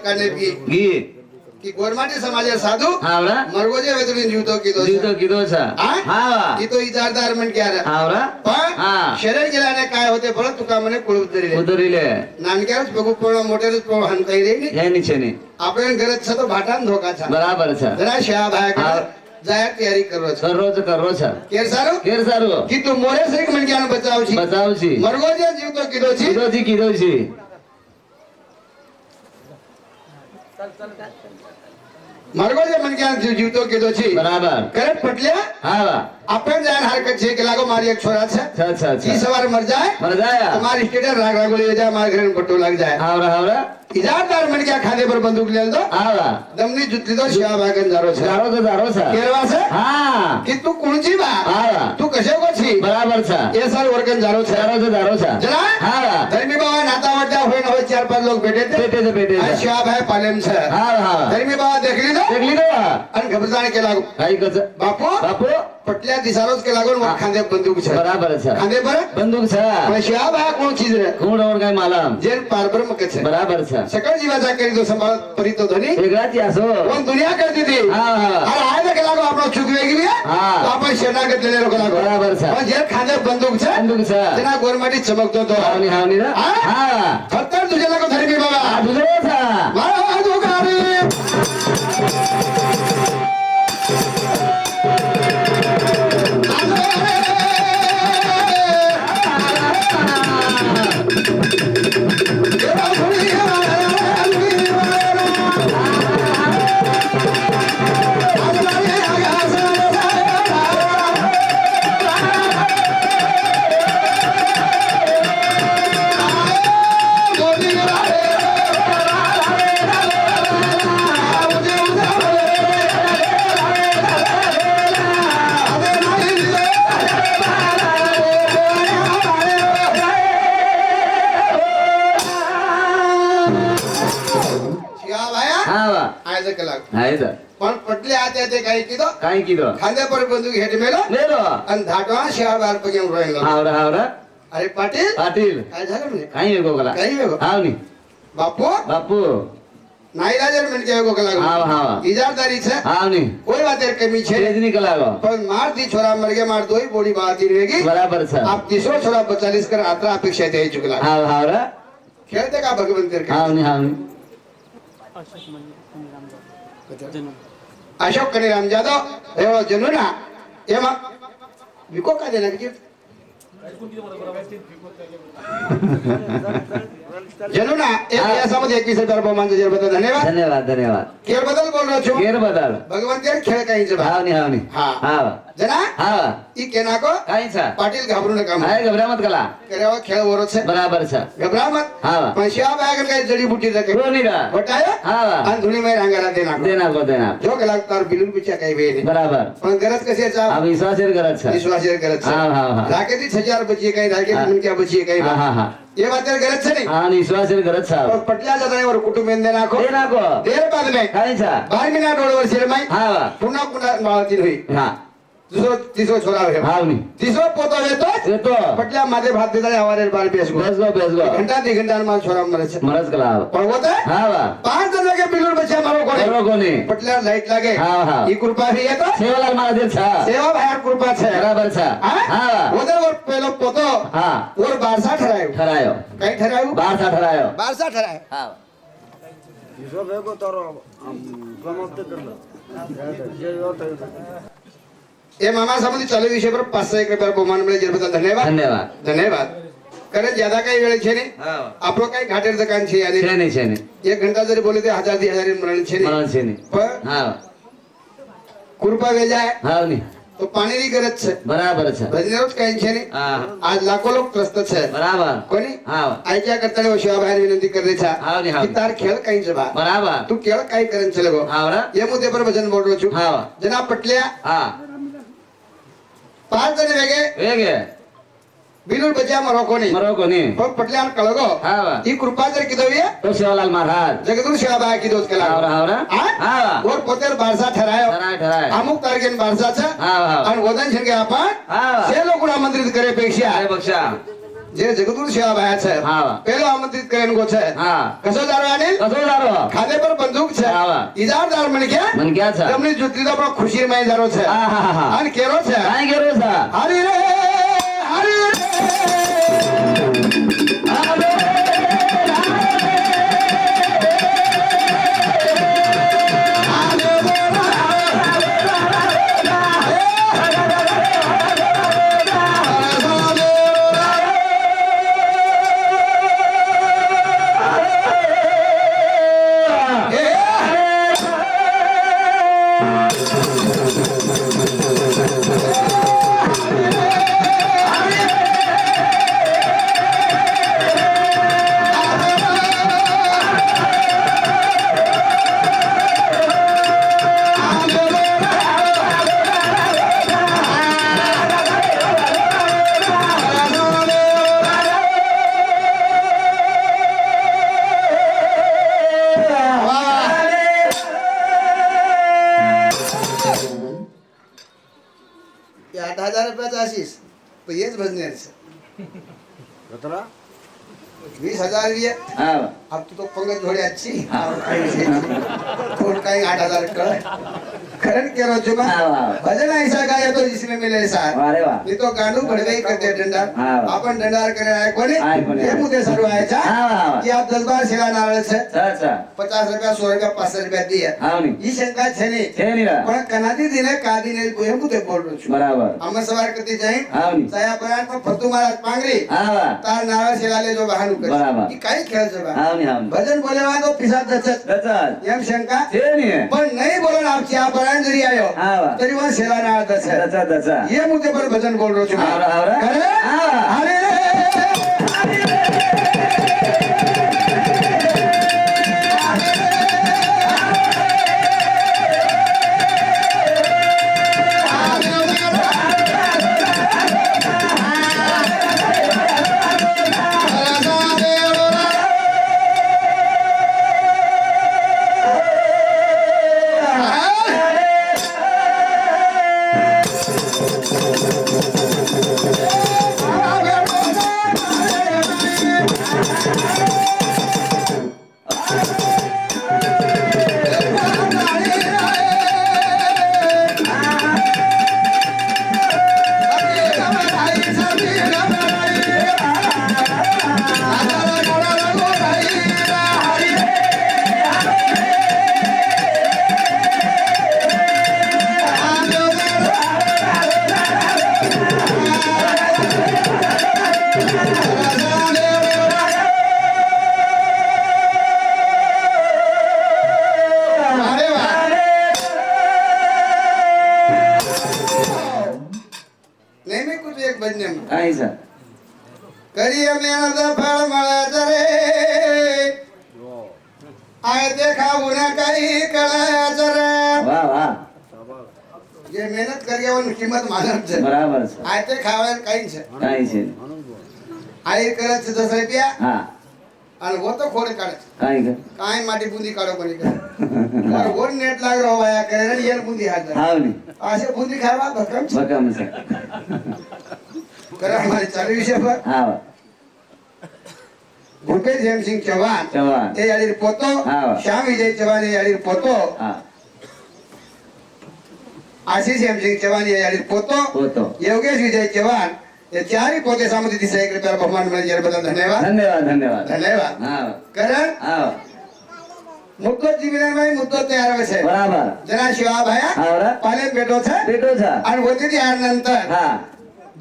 S4: करने की
S5: गी
S4: कि गोरमाटी समाज साधू
S5: हावरा
S4: मरगोजे वेतुळीन जीवतो की तो
S5: जीवतो किदो सा हा
S4: की तो इजारदार म्हण क्या
S5: हावरा
S4: पण
S5: हा.
S4: शरीर गेल्याने काय होते बरं तुका म्हणे कुळूत तरी
S5: उदरिले
S4: नानक्याच बघू पण मोठेच पण हन काही रे
S5: हे निचेने
S4: आपण गरज छ तो भाटान धोका छा
S5: बराबर सा
S4: जरा शहा भाया
S5: हा.
S4: जाया तयारी करो छ
S5: करो सा
S4: केर सारो
S5: केर सारू
S4: की तू मोरे से म्हण क्या बचाव छी
S5: बचावची
S4: मरगोजे जीवतो की दो छी
S5: किदोची
S4: मरगोजे म्हण क्या जीवतो की दो छी
S5: बराबर
S4: करत पटल्या
S5: हा
S4: आपण जान हरकत छे के लागो मारी एक छोरा छे
S5: अच्छा अच्छा
S4: जी
S5: अच्छा
S4: सवार मर जाए
S5: मर जाया
S4: तुम्हारी स्टेटर राग रागोली जाए हमारे घर में पट्टो लग जाए
S5: हावरा हावरा
S4: इजारदार म्हण क्या खाने पर बंदूक ले दो
S5: हावरा
S4: दमनी जुतली दो शिवा भागन जारो छे
S5: जारो सा
S4: केरवा से
S5: हा
S4: कि तू कुणची बा
S5: हावरा
S4: तू कशे को छी
S5: बराबर सा
S4: ये साल वर्गन जारो छे
S5: जारो सा
S4: जरा
S5: हावरा
S4: धर्मी बाबा नाता वाटा होय न होय 4-5 लोग बैठे थे
S5: पेटे
S4: आणि शिवा भाई पालेम छे
S5: हावरा हावरा
S4: धर्मी बाबा देखली दो
S5: देखली दो
S4: आणि घबराण के लागो
S5: काही कच
S4: बापू
S5: बापू
S4: पटल्या दिसारोच के लागो वर खांदे बंदूक छे
S5: बराबर सा
S4: खांदे पर
S5: बंदूक सा
S4: पण शिवा भाई कोण चीज रे
S5: कोण और काय मालम
S4: जेल पारबर मक छे
S5: बराबर सा
S4: सकल जीवाचा करी दो संभाळ परितो धनी
S5: वेगळाच असो
S4: कोण दुनिया करती थी
S5: हा हा
S4: अरे आए के लागो आपनो चुक वेगी भी
S5: हाँ.
S4: तो आपण शरणागत लेले लोक लागो
S5: बराबर सा
S4: पण जेल खांदे बंदूक छे
S5: बंदूक सा
S4: जना गोरमाटी चमकतो तो
S5: हावनी हावनी रा
S4: हा?
S5: हा
S4: फत्तर तुझे लागो धर्मी बाबा
S5: दुसरो सा
S4: मारा दुगारी आयचं के लागो
S5: आहे तर
S4: पण पटले आते ते काही किदो
S5: काय किदो
S4: खांदे पर बंदूक हेट मेलो
S5: नेरो
S4: आणि धाटवा शिवा बार पगेम रोयलो
S5: हावरा हावरा
S4: अरे पाटील
S5: पाटील
S4: काय झालं म्हणे
S5: काही वेगो गला
S4: काही वेगो
S5: हावनी
S4: बापू
S5: बापू
S4: नाही राजर म्हणजे वेगो के लागो
S5: हाव हाव
S4: इजारदारी छे
S5: हावनी
S4: कोई बात कमी छे
S5: तेजनी कलागो
S4: पण मार दी छोरा मर गए मार दोई बोड़ी बात ही रहेगी
S5: बराबर सा
S4: आप तीसरो छोरा 45 कर आत्रा अपेक्षा थे चुकला
S5: हाव हावरा
S4: खेलते का भगवंत कर
S5: हावनी हावनी
S4: अशोक कनीराम जाधव एवढा जनूना एमा विको का देना की जनूना एक यासमध्ये 21,000 रुपये मानतो जर बदल धन्यवाद
S5: धन्यवाद धन्यवाद
S4: खेळ बदल बोल रहा छो
S5: केर बदल
S4: भगवंत खेळ काहीच
S5: हावनी हावनी
S4: हा.
S5: हाव
S4: जना
S5: હા
S4: ઈ કે નાખો
S5: કઈ છે
S4: પાટીલ ઘાબરું ને કામ
S5: હા ગભરા મત કલા
S4: કર્યા ખેલ વરો છે
S5: બરાબર છે
S4: ગભરા મત
S5: હા
S4: પણ શ્યા બાગર કઈ જડીબુટી શકે
S5: કોની રા
S4: બટાયો
S5: હા
S4: અને ધૂની માં રાંગરા દે નાખો
S5: દેના કો દેના
S4: જો કલાક તાર બિલુન પૂછ્યા કઈ વે નહીં
S5: બરાબર
S4: પણ ગરજ કશે
S5: આ
S4: ચા
S5: વિશ્વાસ ગરજ છે
S4: વિશ્વાસ એ ગરજ છે
S5: હા હા હા
S4: રાકે થી 6000 બચી કઈ રાકે થી મુનક્યા બચી કઈ
S5: હા હા હા
S4: એ વાત ગરજ છે નહીં
S5: હા વિશ્વાસ ગરજ છે
S4: પણ પટલા જતા ઓર કુટુંબ દે નાખો
S5: દેના કો
S4: દેર બાદ में
S5: કઈ છે
S4: 12 મહિના દોઢ વર્ષ માં
S5: હા
S4: પુના પુના માવતી રહી
S5: હા
S4: तीसरो छोरा है
S5: હા ની
S4: तीसरो पोतो है तो
S5: એ તો
S4: पटला माथे भात देता है हमारे बाल बेस को
S5: બેસગો
S4: घंटा 2 घंटा में छोरा मरे छे
S5: મરજ કલા
S4: पर होता है
S5: હા વા
S4: 5 दिन लगे बिल्कुल बच्चा मारो कोने
S5: બરો કોની
S4: पटला लाइट लागे
S5: हाँ, हाँ।
S4: ई कृपा भी है तो
S5: સેવાલાલ મારા દિલ છે
S4: सेवा भाई कृपा छे
S5: બરાબર છે
S4: हाँ?
S5: હા
S4: उधर वो पहलो पोतो
S5: હા
S4: और बारसा ठहरायो
S5: ઠરાયો
S4: कहीं ठहरायो
S5: 12 ઠરાયો
S4: बारसा ठहरायो
S5: હા
S4: ये मामा संबंधी चालू विषय पर 501 रुपया बहुमान मिले जरूर धन्यवाद
S5: ધન્યવાદ
S4: धन्यवाद करे ज्यादा काही वेळ छे ने
S5: હા
S4: आपलो काही घाटेर दुकान छे यानी
S5: છે નહીં છે નહીં
S4: 1 घंटा जरी बोले ते 1000 मरण छे ने
S5: મરણ છે નહીં
S4: પણ
S5: હા
S4: कृपा वेजाय
S5: હા ની
S4: तो पाणी ની गरज छे
S5: બરાબર છે
S4: भजनेरोच काही छे ने
S5: હા
S4: आज लाखो लोक त्रस्त छे
S5: બરાબર
S4: कोणी
S5: હા
S4: आईच्या करताना शिवा बाहेर विनंती करते छा
S5: हाव नी, हाव.
S4: की तार खेळ काही जबा
S5: બરાબર
S4: तू खेळ काही करन चले गो
S5: હા બરા
S4: ये मुद्दे पर भजन बोल रहो छु
S5: હા
S4: जना पटल्या
S5: હા
S4: 5 जण वेगे
S5: વેગે
S4: बिलुर बजा मरो कोणी
S5: મરો કોની
S4: पण पटल्या कळगो
S5: હા વા
S4: ही कृपा जर किदोविये
S5: તો સેવાલાલ મહારાજ
S4: जगदूर शिवा बाहेर किदोच केला
S5: હાવરા હાવરા હા
S4: और पोतेर बारसा ठरायो
S5: ઠરાય ઠરાય
S4: अमुक तारखेन बारसा छे
S5: હા હા
S4: आणि वदन शिंगे आपण
S5: હા
S4: से लोक आमंत्रित करे पेक्षा
S5: અરે બક્ષા
S4: जे जगदूर शिवा बाहेर छे
S5: હા
S4: पेलो आमंत्रित करेन गो छे
S5: હા
S4: कसो दारो अनिल
S5: કસો દારો
S4: खादे पर बंदूक छे
S5: હા વા
S4: इजारदार मन के
S5: મન ક્યાં છે
S4: તમને जुतली तो આપણો ખુશી માં જારો છે
S5: હા હા હા
S4: અને કેરો છે
S5: કાઈ ગેરો છે
S4: હરી રે હરી રે ये 8,000 रुपयाचा आशीष पण हेच भजनेर છે 20,000 ये
S5: હા
S4: अब तू तो पंगत घोड़ी अच्छी थोड़ काही 8,000 कळ खरं केरो जो
S5: હા વા
S4: भजन ऐसा गाया तो जिसमें मिले साथ
S5: વારે વા
S4: मी तो गांडू भडवे करते डंडा
S5: હા.
S4: आपण डंडार करे आहे कोणी
S5: आहे कोणी?
S4: हे मुद्दे सर्व आहे छा
S5: હા વા
S4: की आप 10 सेवा नारळ છે
S5: છે છે
S4: 50 रुपया 100 रुपया 500 रुपया दिए
S5: હા ની
S4: ई शंका છે नहीं
S5: છે ની રા
S4: પણ કનાદી દિને કાદી ને હું મુદ્દे बोल रहो છું
S5: બરાબર
S4: અમે સવાર કરતી જઈ
S5: હા ની
S4: સાયા પરાણ પર ફતુ મહારાજ પાંગરી
S5: હા વા
S4: તાર નારळ સેવા લેજો બહાનું કરી
S5: બરાબર.
S4: ઈ કાઈ ખેલ છે બા
S5: હા ની હા ની
S4: ભજન બોલેવા તો पिसाच जचत
S5: દચાલ
S4: એમ શંકા
S5: છે ની
S4: पण नाही बोलून आमची आपण जरी आयो
S5: હા वा
S4: तरी वा सेवा ना दस
S5: દચા દચા
S4: ये मुद्दे पर भजन बोल रहो છું
S5: આવરા આવરા
S4: अरे
S5: હા
S4: अरे
S2: આ
S4: कर्माचं फळ मिळायचं रे आहे ते खाऊन काही कळायचं रे
S5: वा वा
S4: जे मेहनत करण्यावर किंमत मानत
S5: बराबर
S4: आहे ते खावायला काहीच
S5: काही छे
S4: आई करायचं जसं प्या
S5: हा
S4: आणि होतं खोडे काढायचं
S5: काही का
S4: काय माटी बुंदी काढो कोणी वर नेट लाग रो बाया करे येर बुंदी हात
S5: हाव नी
S4: असे बुंदी खावा भक्कम
S5: बकम से
S4: करा हमारे चालू विषय पर
S5: हा
S4: भूपेश हेमसिंग चौहान
S5: चव्हाण
S4: એ યાળી પોતો
S5: હા.
S4: શ્યામ વિજય ચૌહાણ એ યાળી પોતો
S5: हा
S4: આશીષ હેમસિંગ ચૌહાણ એ યાળી પોતો
S5: પોતો.
S4: યોગેશ વિજય ચૌહાણ એ ચારે પોતે સામુદ્રી દિશા એક રૂપિયા બહુમાન મળે જ્યારે બધા ધન્યવાદ
S5: धन्यवाद धन्यवाद
S4: ધન્યવાદ
S5: हा
S4: કરણ
S5: हा
S4: મુદ્દો જીવનભાઈ મુદ્દો તૈયાર આવે છે
S5: बराबर
S4: જરા શિવા ભાયા
S5: हा बरा
S4: પાલે બેઠો છે
S5: पेटो छा
S4: અને વધી ત્યાર નંતર
S5: हा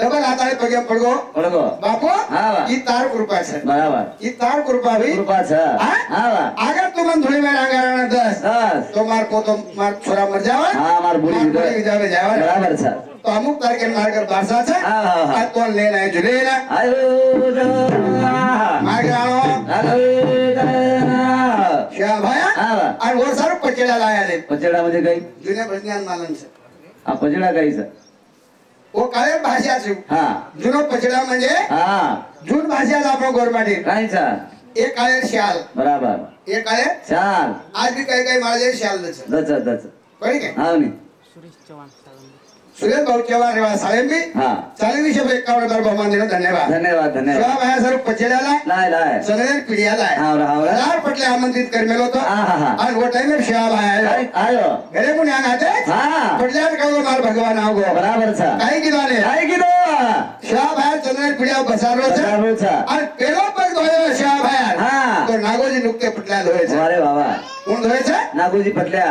S4: ડબલ હાથાળે પગે પડગો
S5: पडगो
S4: બાપુ
S5: હા.
S4: ઈ તાર કૃપા છે
S5: बराबर
S4: ઈ તાર કૃપા ભાઈ
S5: कृपा छा
S4: હા?
S5: हा वा
S4: આગળ તું મને થોડી વાર આગારાના 10
S5: बस
S4: તો માર પોતો માર છોરા મર જાવા
S5: હા માર
S4: માર
S5: બોલી
S4: બોલી વિજાવે જાવા
S5: बराबर छा
S4: તો અમુક તારીખે માર્ગર બારસા છે
S5: હા, હા, હા.
S4: આ તો લેન આય જુલેના
S5: आयो जा
S4: માર્ગરાણો શ્યા ભાયા
S5: हा वा
S4: આ ઓર સારું પચેડા લાયા લે
S5: पचडा म्हणजे काही
S4: જુને પ્રજ્ઞાન માલન છે
S5: हा पचडा काहीच
S4: ओ काळे भाषा છે
S5: हा
S4: जुनो पचेडा म्हणजे
S5: हा
S4: जून भाषा આપણો ગોરમાટી
S5: काहीच
S4: એ કાळे શાલ
S5: बराबर
S4: એ काळे
S5: चाल
S4: आज बी काही काही माळे शाल છે
S5: दच दच
S4: कळी काय
S5: हाव नी
S4: सुरेश भाऊ चव्हाण रेवा साळेंबी
S5: हा
S4: 4051 बहुमान देणं धन्यवाद
S5: धन्यवाद धन्यवाद
S4: शिवा भाया सर पचेडाला
S5: लाय लाय
S4: सगळे पिढीयाला
S5: हावरा हावरा
S4: हजार पटले आमंत्रित करमेलो होतो
S5: हा, हा, हा.
S4: आणि वो टाइम में शिवा भाया
S5: आयो
S4: घरे कोणी आते
S5: हा
S4: पटल्यात का मार भगवान आवगो
S5: बराबर छा
S4: काही किलोने
S5: काय किलो
S4: शिवा भाया चंद्र पिढ्या बसारलो છે
S5: बराबर छा
S4: અને પેલો પગ ધોયો शिवा भाया
S5: हा
S4: તો નાગોજી નુકતે પટલા ધોય છે
S5: अरे बाबा
S4: કોણ ધોય છે
S5: नागोजी पटल्या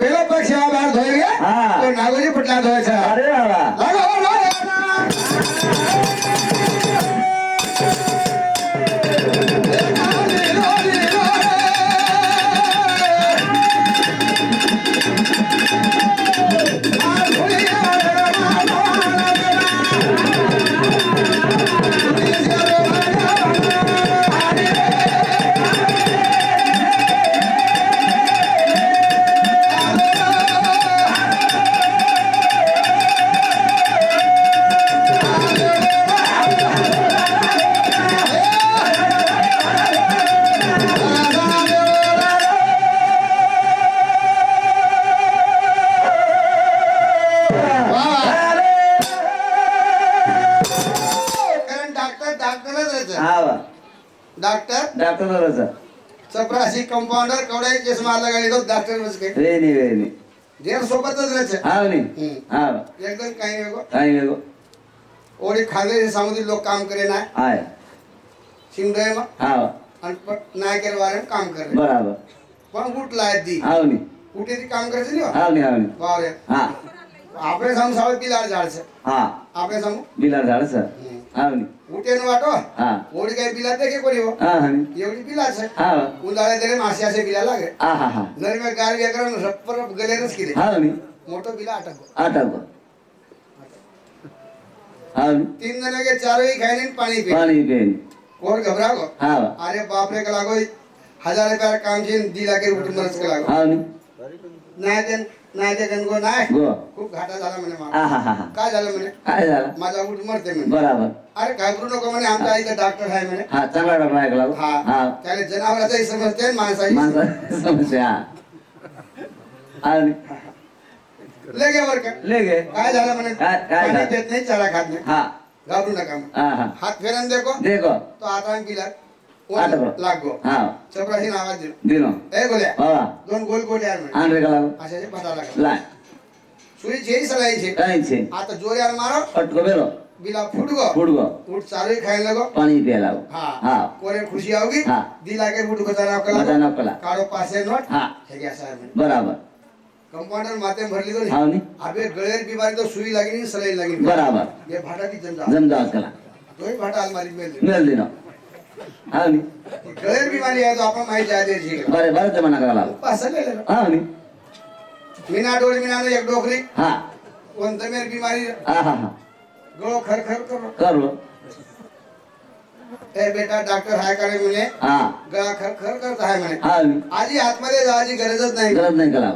S4: પેલો પગ शिवा भाया ધોઈ ગયા
S5: हा.
S4: તો નાગોજી પટલા ધોય છે
S5: अरे बाबा
S4: લાગો कारण डॉक्टर डॉक्टरच आहे
S5: हा वा
S4: डॉक्टर
S5: डॉक्टर बरोबर
S4: चपराशी कंपाउंडर कवडाई चष्मा लगाडी तो डॉक्टर बस के
S5: वेणी वेणी
S4: देर सोबतच राहते
S5: हाव नी
S4: हम्म.
S5: हा
S4: एकदम काही वेगो
S5: काय वेगो
S4: ओडी खाले सामुद्री लोक काम करे ना
S5: आय
S4: शिंगडे मग
S5: हा
S4: आणि पण नाही केलं वारे काम करे
S5: बराबर
S4: पण उठला दी
S5: हाव नी
S4: कुठे ती काम करायचं नाही
S5: हाव नी
S4: बावरे
S5: हा
S4: આપણે સામુ સાવ પિલાર ઝાડ છે
S5: हा
S4: આપણે સામુ
S5: बिलार झाड सर हाव नी
S4: ઉઠે નો વાટો
S5: हा
S4: ઓડી કઈ પિલા દેખે કોરી હો
S5: हा हा नी
S4: એવડી પિલા છે
S5: हा
S4: ઉંદાળે તેરે માસિયા છે પિલા લાગે
S5: हा हा हा
S4: નરી મે ગાર વ્યાકરણ રપ્પર ગલે રસ કીધે
S5: हाव नी
S4: મોટો પિલા અટકો
S5: आटा हाव नी
S4: 3 જણા કે ચારો ખાઈને પાણી પી
S5: पाणी पेन
S4: કોર घबरागो
S5: हा
S4: अरे बाप रे का लागो 1000 रुपया काम छे दी लागे उठ मरस के लागो
S5: हाव नी
S4: नाही ते गणगो नाही
S5: गो
S4: खूप घाटा झाला म्हणे
S5: हा
S4: मला
S5: हा हा
S4: काय झालं म्हणे
S5: काय झालं
S4: माझा उठ मरते म्हणे
S5: बराबर
S4: अरे घाबरू नको म्हणे आमच्या आईचा डॉक्टर आहे म्हणे
S5: हा चांगला डबा ऐकला
S4: हा
S5: हा
S4: त्याने जनावराचाही समजते आणि माणसाची
S5: माणसा समस्या आणि
S4: लगे वर का
S5: ले गे
S4: काय झालं म्हणे
S5: काय
S4: पाणी
S5: झालं?
S4: देत नाही चारा खात नाही
S5: हा
S4: घाबरू नका म्हणे.
S5: हा हा
S4: हात फेरन देखो
S5: देखो
S4: तो आता पिला
S5: आटको.
S4: लागो
S5: हा
S4: चपराशी आवाज दिलो
S5: दिनो
S4: ए गोल्या
S5: बाबा
S4: दोन गोल गोल यार म्हणे
S5: आण रे का लागो
S4: अशाचे फटा लागला
S5: लाय
S4: सुई जेही सलाई छे
S5: काय छे
S4: आता जोर यार मारो
S5: अटको बेलो
S4: बिला फुटगो
S5: फुडगो
S4: उठ चारो ही खाने लगो
S5: पाणी पिया लागो
S4: हाँ
S5: हा
S4: कोरे खुशी आओगी
S5: हाँ.
S4: दिला के बुट खजाना कला
S5: मजा नकला
S4: काढो पासे नोट
S5: हा
S4: हे घ्या साहेब
S5: बराबर
S4: कंपाउंडर माते भरली तो
S5: हाव नी
S4: अबे गळेर बीमारी तो सुई लगी नहीं सलाई लगी
S5: बराबर
S4: ये भाटा की जमजा
S5: जमजा कला
S4: तो ही भाटा अलमारी में ले
S5: मेल दिनो हाव नी
S4: गळेर बीमारी है तो अपन माहिती आहे त्याची
S5: बरे बरे जमाना करा लागो
S4: पासे ले ले
S5: हाव नी
S4: मीना डोळ मीना ने एक डोकरी
S5: हा
S4: कोणतं मेर बीमारी
S5: हा हा हा
S4: गळो खर खर करो
S5: करलो
S4: ए बेटा डॉक्टर हाय करे म्हणे
S5: हा
S4: खर करत आहे म्हणे
S5: हा
S4: आधी आतमध्ये जायची गरजच नाही
S5: गरज नाही करा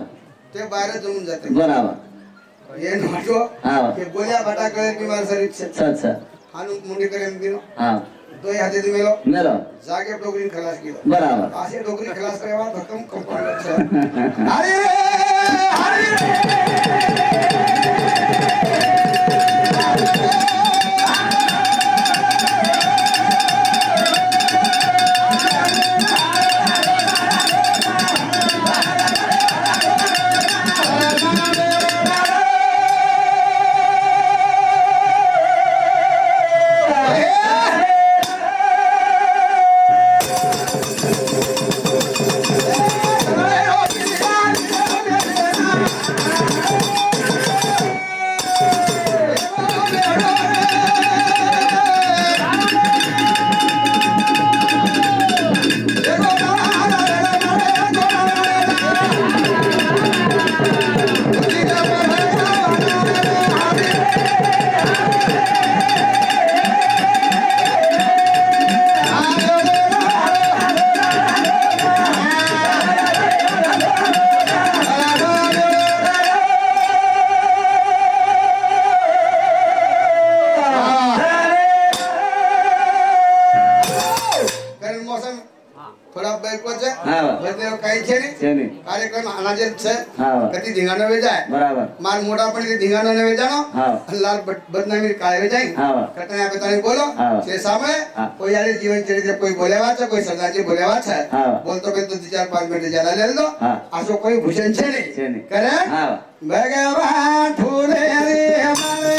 S4: ते बाहेर जमून जाते
S5: बराबर
S4: ये नव्हतो
S5: हा
S4: ते गोल्या फटा करे बिमार शरीर
S5: अच्छा
S4: हानू मुंडी करे गेलो
S5: हा
S4: तो हाते मेलो
S5: मेलो
S4: जागे डोकरी खलास केलं
S5: बराबर
S4: असे डोकरी खलास करावा भक्कम कंपाऊंडर अरे अरे काही
S5: છેને
S4: કાર્યક્રમ આના જે છે
S5: હા
S4: કદી ધીંગાનો વેજાય
S5: બરાબર
S4: માર મોટા પણ ધીંગાનો ને વેજાનો
S5: હા
S4: લાલ બદનામી કાય વેજાય
S5: હા
S4: કટના બેતાની બોલો
S5: હા
S4: છે સામે
S5: હા
S4: કોઈ આલે જીવન ચરિત્ર કોઈ બોલેવા છે કોઈ સરદારજી બોલેવા છે
S5: હા
S4: બોલતો બેન તો 4-5 મિનિટ જલા લે લો
S5: હા
S4: આસો કોઈ ભૂષણ છે ને
S5: છેને
S4: કરે
S5: હા
S4: ભગવાન ઠુલે રે અમારે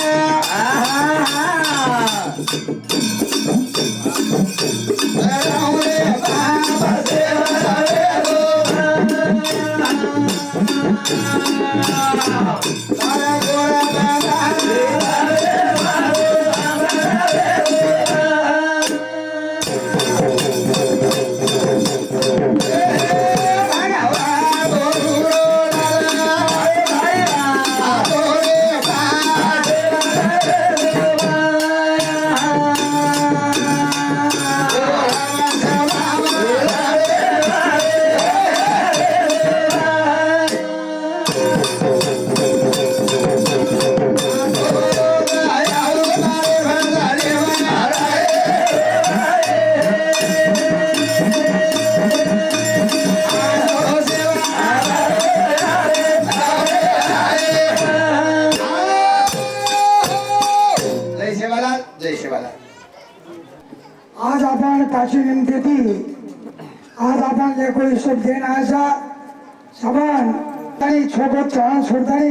S4: રાઉરે બાબા દેવા રે તારા ગોરા બાબા
S2: आज आपण काशी निमतेती आज आपण जे कोई हिशोब देण्याचा समान आणि छोबत चढा सोडतानी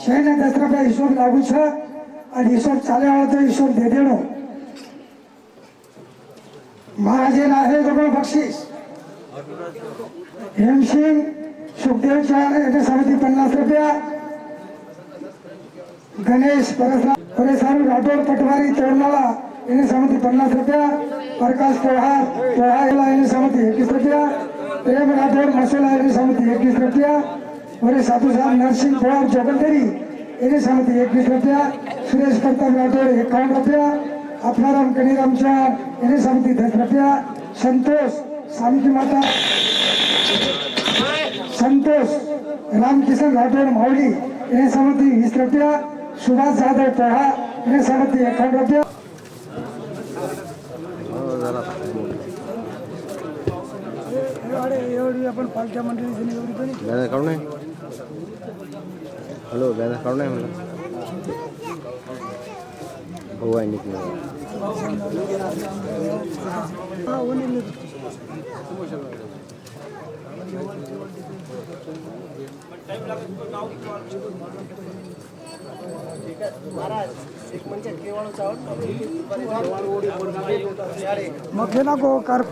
S2: शेने दसरा हिशोब लागू छ आणि हिशोब चाले तो हिशोब दे देणो महाराजे आहे तो बक्षीस हेमसिंग सुखदेवच्या याच्या समिती 50 रुपया गणेश परेशान राठोड पटवारी तोरणाला याने समिती 50 रुपया प्रकाश पोहा याने समिती 21 रुपया प्रेम राठोड मसाला याने समिती 21 रुपया और साधू साहब नरसिंह पवार जोगंदरी याने समिती 21 रुपया सुरेश प्रताप राठोड 51 रुपया अपनाराम कनीराम चौहान याने समिती 10 रुपया संतोष सामकी माता संतोष रामकिशन राठोड मावली याने समिती 20 रुपया सुभाष जाधव पोहा याने समिती 51 रुपया आपण पालख्या मंडळी
S3: बॅनर काढून आहे हॅलो बॅनर काढून आहे म्हणलं हो आहे निघ
S2: मग ना गो कर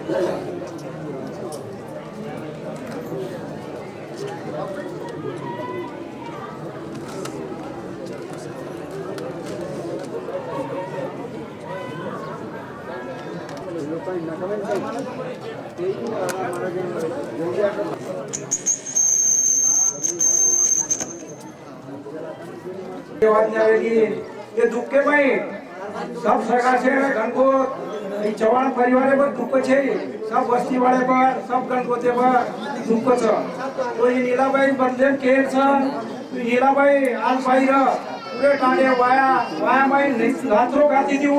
S6: ये दुख के भाई सब सरकार से गणगोत चौहान परिवार पर दुख छे सब वस्ती वाले पर सब गणगोते पर दुख छ तो ये नीलाबाई बदलेन केर छ नीलाबाई आज बाहिर पुरे टाढे वाया माई रात्रो गाती दिउ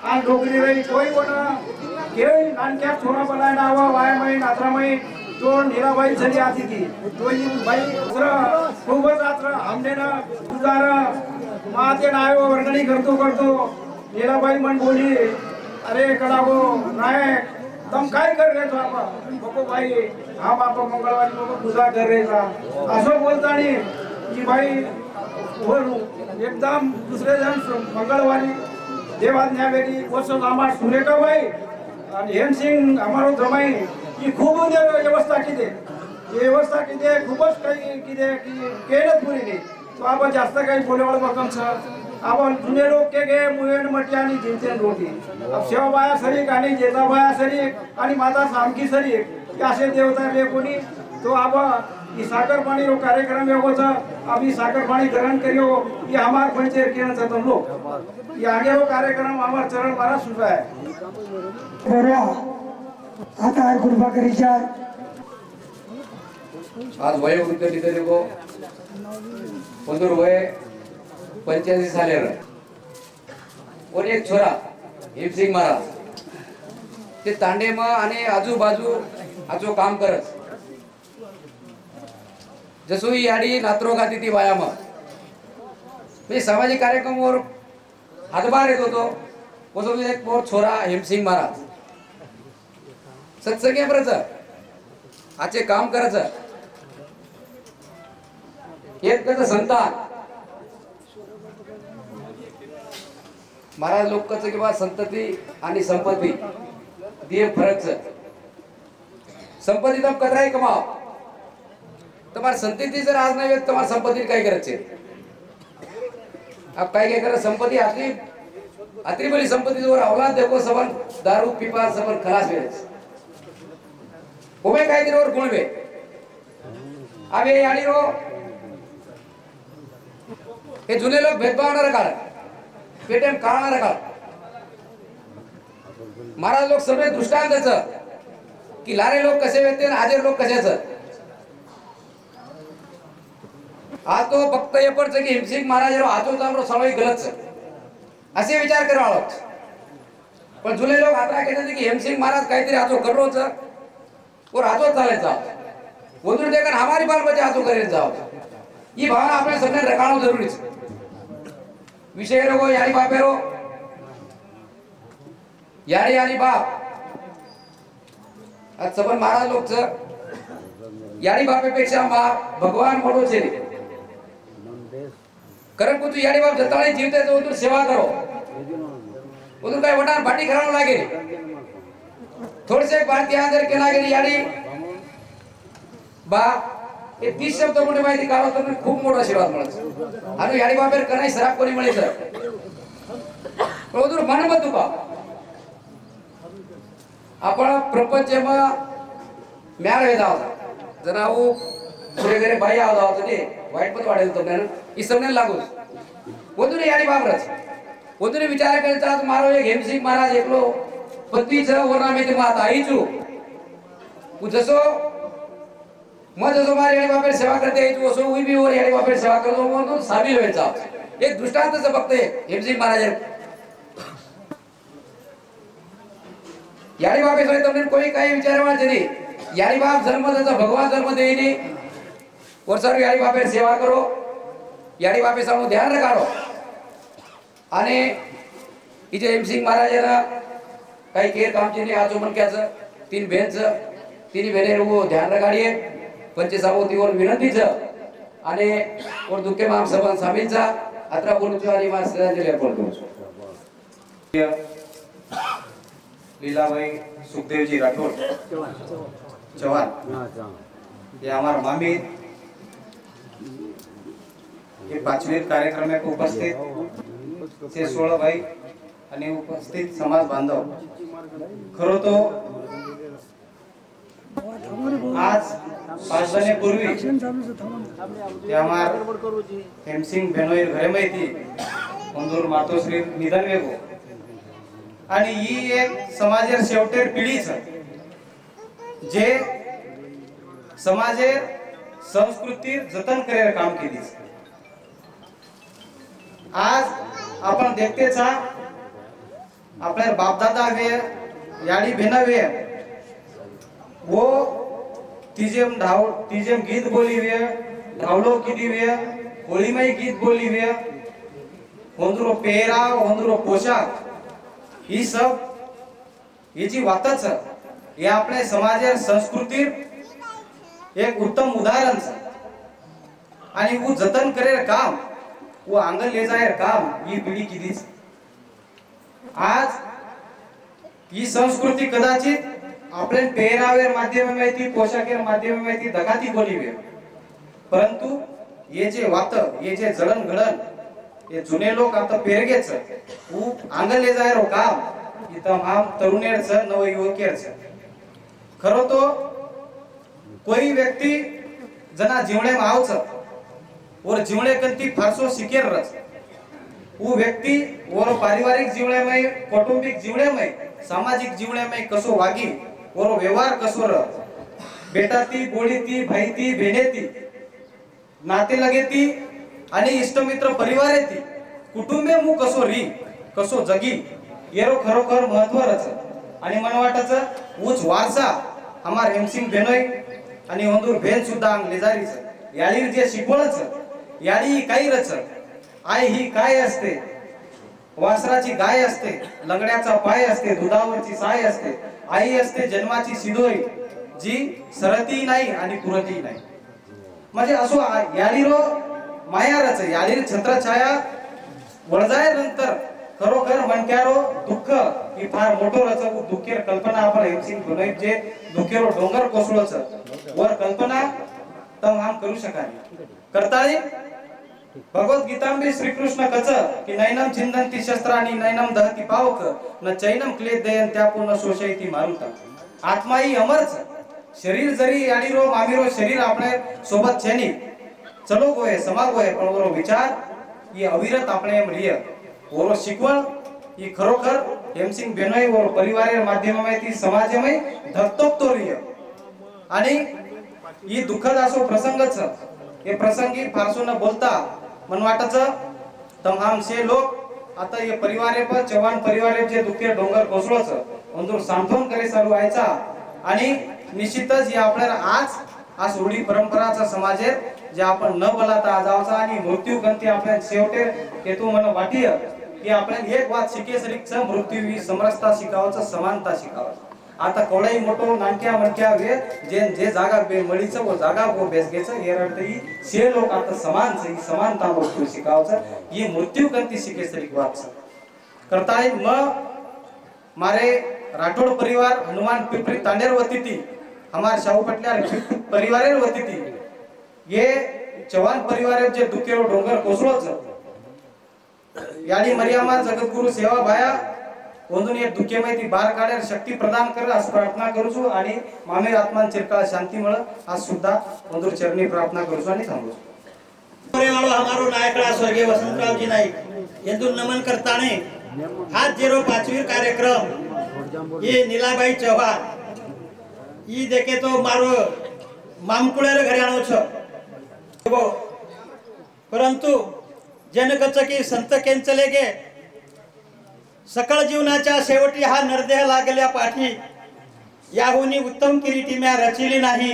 S6: आज डोगरी रही कोई कोना केही नानक्या छोरा बनाएर आवा वाया माई नात्रा माई तो नीलाबाई चली आती थी तो ये भाई खूपच रात्र हमने ना गुजार माते नायो वर्गणी करतो नीलाबाई मन बोली अरे कडागो नायक तुम काय कर रहे हो बको भाई हम आप मंगळवारी लोक पूजा कर रहे था असं बोलतानी की भाई एकदम दुसरे जण मंगळवारी देवाज्ञावेरी वसो आम्हा सुरेखा भाई आणि हेमसिंग आम्हारो जमाई की खूप व्यवस्था किती व्यवस्था किती खूपच काही किती केलंच पुरी नाही तो आपण जास्त काही बोलवळ बघम सर आपण जुने लोक के गे मुयन मटी आणि जिंतेन रोटी अब शेवबाया सरीक आणि जेताबाया सरीक आणि माता सामकी सरीक असे देवता ले कोणी तो अब ई सागर पाणी रो कार्यक्रम एगो छ अब ई सागर पाणी ग्रहण करियो ये हमार पंचायत केन छ तुम लोग ये आगे रो कार्यक्रम हमार चरण मारा सुबह है
S2: बरोबर आता कृपा करीच्या
S7: आज वयोवृद्ध तिथे गो पंदर वय 85 सालेर और एक छोरा हिमसिंग महाराज ते तांडेमा आणि आजूबाजू आजो काम करत जसो ही याडी नात्रो गाती ती वायामा म्हणजे सामाजिक कार्यक्रमावर हातभार येत होतो वसो एक पोर छोरा हिमसिंग महाराज सत्संगी बरच आचे काम करायचं एक त्याचं संतान महाराज लोकच किंवा संतती आणि संपत्ती दिए फरक संपत्ती तुम कतराई कमाओ तुम्हारी संतति जर आज नहीं तुम्हारी संपत्ति काय करायचे अब काय करे संपत्ति आतरी बड़ी संपत्ति जो औलाद देखो सबन दारू पीपा सबन खलास वेच उमे काय दिन और गुण वे अब ये यानी रो ये जुने लोग भेदभाव न रखा पेटेम काढणार का महाराज लोक सगळे दृष्टांतच की लारे लोक कसे वेते आणि आजे लोक कशाच आज तो फक्त एपडच की हिमसिंग महाराज आजो चालरो सवय गलत असे विचार करावा पण जुने लोक आता कहते की हिमसिंग महाराज काहीतरी आजो कररोच और आजो चालायचा वधूर देखन हमारी बाल बच्चे आजो करेल जाओ ही भावना आपल्या सगळ्यांना रखाणं जरुरी आहे विषय रो यारी बापेरो यारी आणि बाप आज सबन महाराज लोक यारी बापेपेक्षा भगवान मोठो छे कारण को तू यारी बाप जताळे जीवते तो तू सेवा करो उधर काय वटान भाटी करावं लागेल थोडेसे भारतीय अंदर केला गेली यारी बाप हे 30 शब्द मोठे माहिती काढो तर खूप मोठा आशीर्वाद मिळतो आणि याडी बाबेर कनाई सराप कोणी मिळे सर प्रभुर मन मत तुका आपण प्रपंचमा म्यार वेदा जनाऊ सुरेगरे बाई आला होता ते वाईट पण वाढेल तो ना ई समने लागू वदुरे याडी बाबरच वदुरे विचार करता आज मारो एक हेमसिंग महाराज एकलो पत्नीच वर्णामेते माता आईचू जसो मग जसो मारे याडी बापेर सेवा करते आई तू असो उई भी और याडी बापेर सेवा करतो म्हणून सामील व्हायचा एक दृष्टांतच फक्त हेमसिंग महाराज याडी बापे सोय તમને કોઈ કઈ વિચારવા જ નહીં याडी बाप जन्म देता भगवान जन्म देईनी वर्षारू याडी बापेर सेवा करो याडी बापे सामू ध्यान रखारो आणि इथे हेमसिंग महाराजांना काही केर कामचे नाही आजो मनक्याचं 3 बहिणचं 3 बहिणी ध्यान रखाडीए पंचे सावतीवर विनंतीच आणि और दुखे माम सभा सामीलचा अत्रा बोलूची आणि मा श्रद्धांजली अर्पण करू
S6: लीलाबाई सुखदेवजी राठौर चव्हाण ये हमारा मामी ये 5वे कार्यक्रम में उपस्थित से 16 भाई आणि उपस्थित समाज बांधव खरो तो आज 5 दिवसापूर्वी ते हमार हेमसिंग बेनोई घरे माहिती मंजूर मातोश्री निधन वेगो आणि ही एक समाजेर शेवटेर पिढीच जे समाजेर संस्कृती जतन करायला काम केली आज आपण देखतेच आपल्या बापदादा वे याडी भेना वे वो तिजेम गीत बोली वे धावलो किती वे होळीमय गीत बोली वे होंदरो पेहराव होंदरो पोशाख ही सब ही जी वातच हे आपल्या समाजेर संस्कृती एक उत्तम उदाहरण आणि वो जतन करेर काम वो आंगल ले जायर काम ही पिढी कितीच आज ही संस्कृती कदाचित आपल्या पेहरावेर माध्यम माहिती पोशाखेर माध्यम माहिती दगाती बोलीवे परंतु ये जे वात ये जे जळण घडण ये जुने लोक आता पेरगेच वो आंगल ले जायर काम इथं हम तरुणेरच नव युवकेरच खरो तो कोई व्यक्ती जना जीवणे आवच और जीवणे कंती फारसो शिकेर रच वो व्यक्ती और पारिवारिक जीवणे में कौटुंबिक जीवणे में सामाजिक जीवणे में कसो वागी और व्यवहार कसो र बेटाती बोळीती भाईती बेनेती नाते लगेती आणि इष्टमित्र परिवार येती कुटुंबे मु कसो री कसो जगी येरो खरोखर महत्वच आणि मन वाटाच उच वारसा हमार हेमसिंग बेनोई आणि होंदूर भेन सुद्धा लेजारीच याळी जे शिकवणच याळी काही रच आई ही काय असते वासराची गाय असते लंगड्याचा पाय असते दुधावरची साय असते आई असते जन्माची सिधोई जी सरती नाही आणि पुरती नाही म्हणजे असो याळीरो मायारच याळी छत्रछाया वळजाय नंतर खरोखर मनक्यारो दुःख ही फार मोठो रच दुःखेर कल्पना आपण हेमसिंग बेनोई जे दुःखेरो डोंगर कोसळच वर कल्पना तम हम करू शकानी करताळी भगवत गीतांबे श्रीकृष्ण कच की नैनम छिंदंती शस्त्राणी नैनम दहती पावक न चैनम क्लेद दयन त्यापूर्ण शोषयती मारुता आत्मा ही अमरच शरीर जरी याडीरो मामीरो शरीर आपले सोबत छेनी चलो गोये समा गोये पण वरो विचार ही अविरत आपले रिय वरो शिकवण ही खरोखर हेमसिंग बेनोई वरो परिवारेर माध्यमामध्ये ती समाजमय धकतोक तो रिय आणि ही दुःखद असो प्रसंगच हे प्रसंगी फारसो न बोलता मन वाटच तमाम से लोक आता ये परिवारे पर चव्हाण परिवारे जे दुःखे डोंगर कोसळच अंदूर सांत्वन करे चालू व्हायचा आणि निश्चितच या आपल्याला आज रूढी परंपराचा समाजेर जे आपण न बोलाता आजावचा आणि मृत्यू गंती आपल्या शेवटे हेतू मन वाटीय की आपल्याला एक वात शिकेसरीच मृत्यू ही समरसता शिकावचं समानता शिकावचं आता कोळाई मोठो नानक्या मनक्या वे जे जागा बे मळीच वो जागा वो बेसगेच हेरत ही से लोक आता समान ही समानता वस्तू शिकावचं ही मृत्यू कंती शिकेसरी वाच करताय म मारे राठोड परिवार हनुमान पिपरी तांडेर वती थी हमार शाहू पटल्यार परिवारेर वती थी ये चव्हाण परिवारेर जे दुकेरो डोंगर कोसळोच याडी मर्यामा जगद्गुरु सेवा बाया वंदून ये दुःखे माहिती बार काढेर शक्ती प्रदान कर आज प्रार्थना करूचो आणि मामेर आत्मान चिरकाळ शांती मिळ आज सुद्धा वंदूर चरणी प्रार्थना करूचो आणि थांबूचो
S8: वालो हमारो नायकड़ा स्वर्गीय वसंतराव जी नाईक यंदू नमन करताने आज जेरो 5वी कार्यक्रम ये नीलाबाई चव्हाण ई देखे तो मारो मामकुळेर घरे आणो छ परंतु जनकच की संत केंचले गे सकळ जीवनाच्या शेवटी हा नरदेह लागल्या पाठी याहुनी उत्तम किरीटी म्या रचिली नाही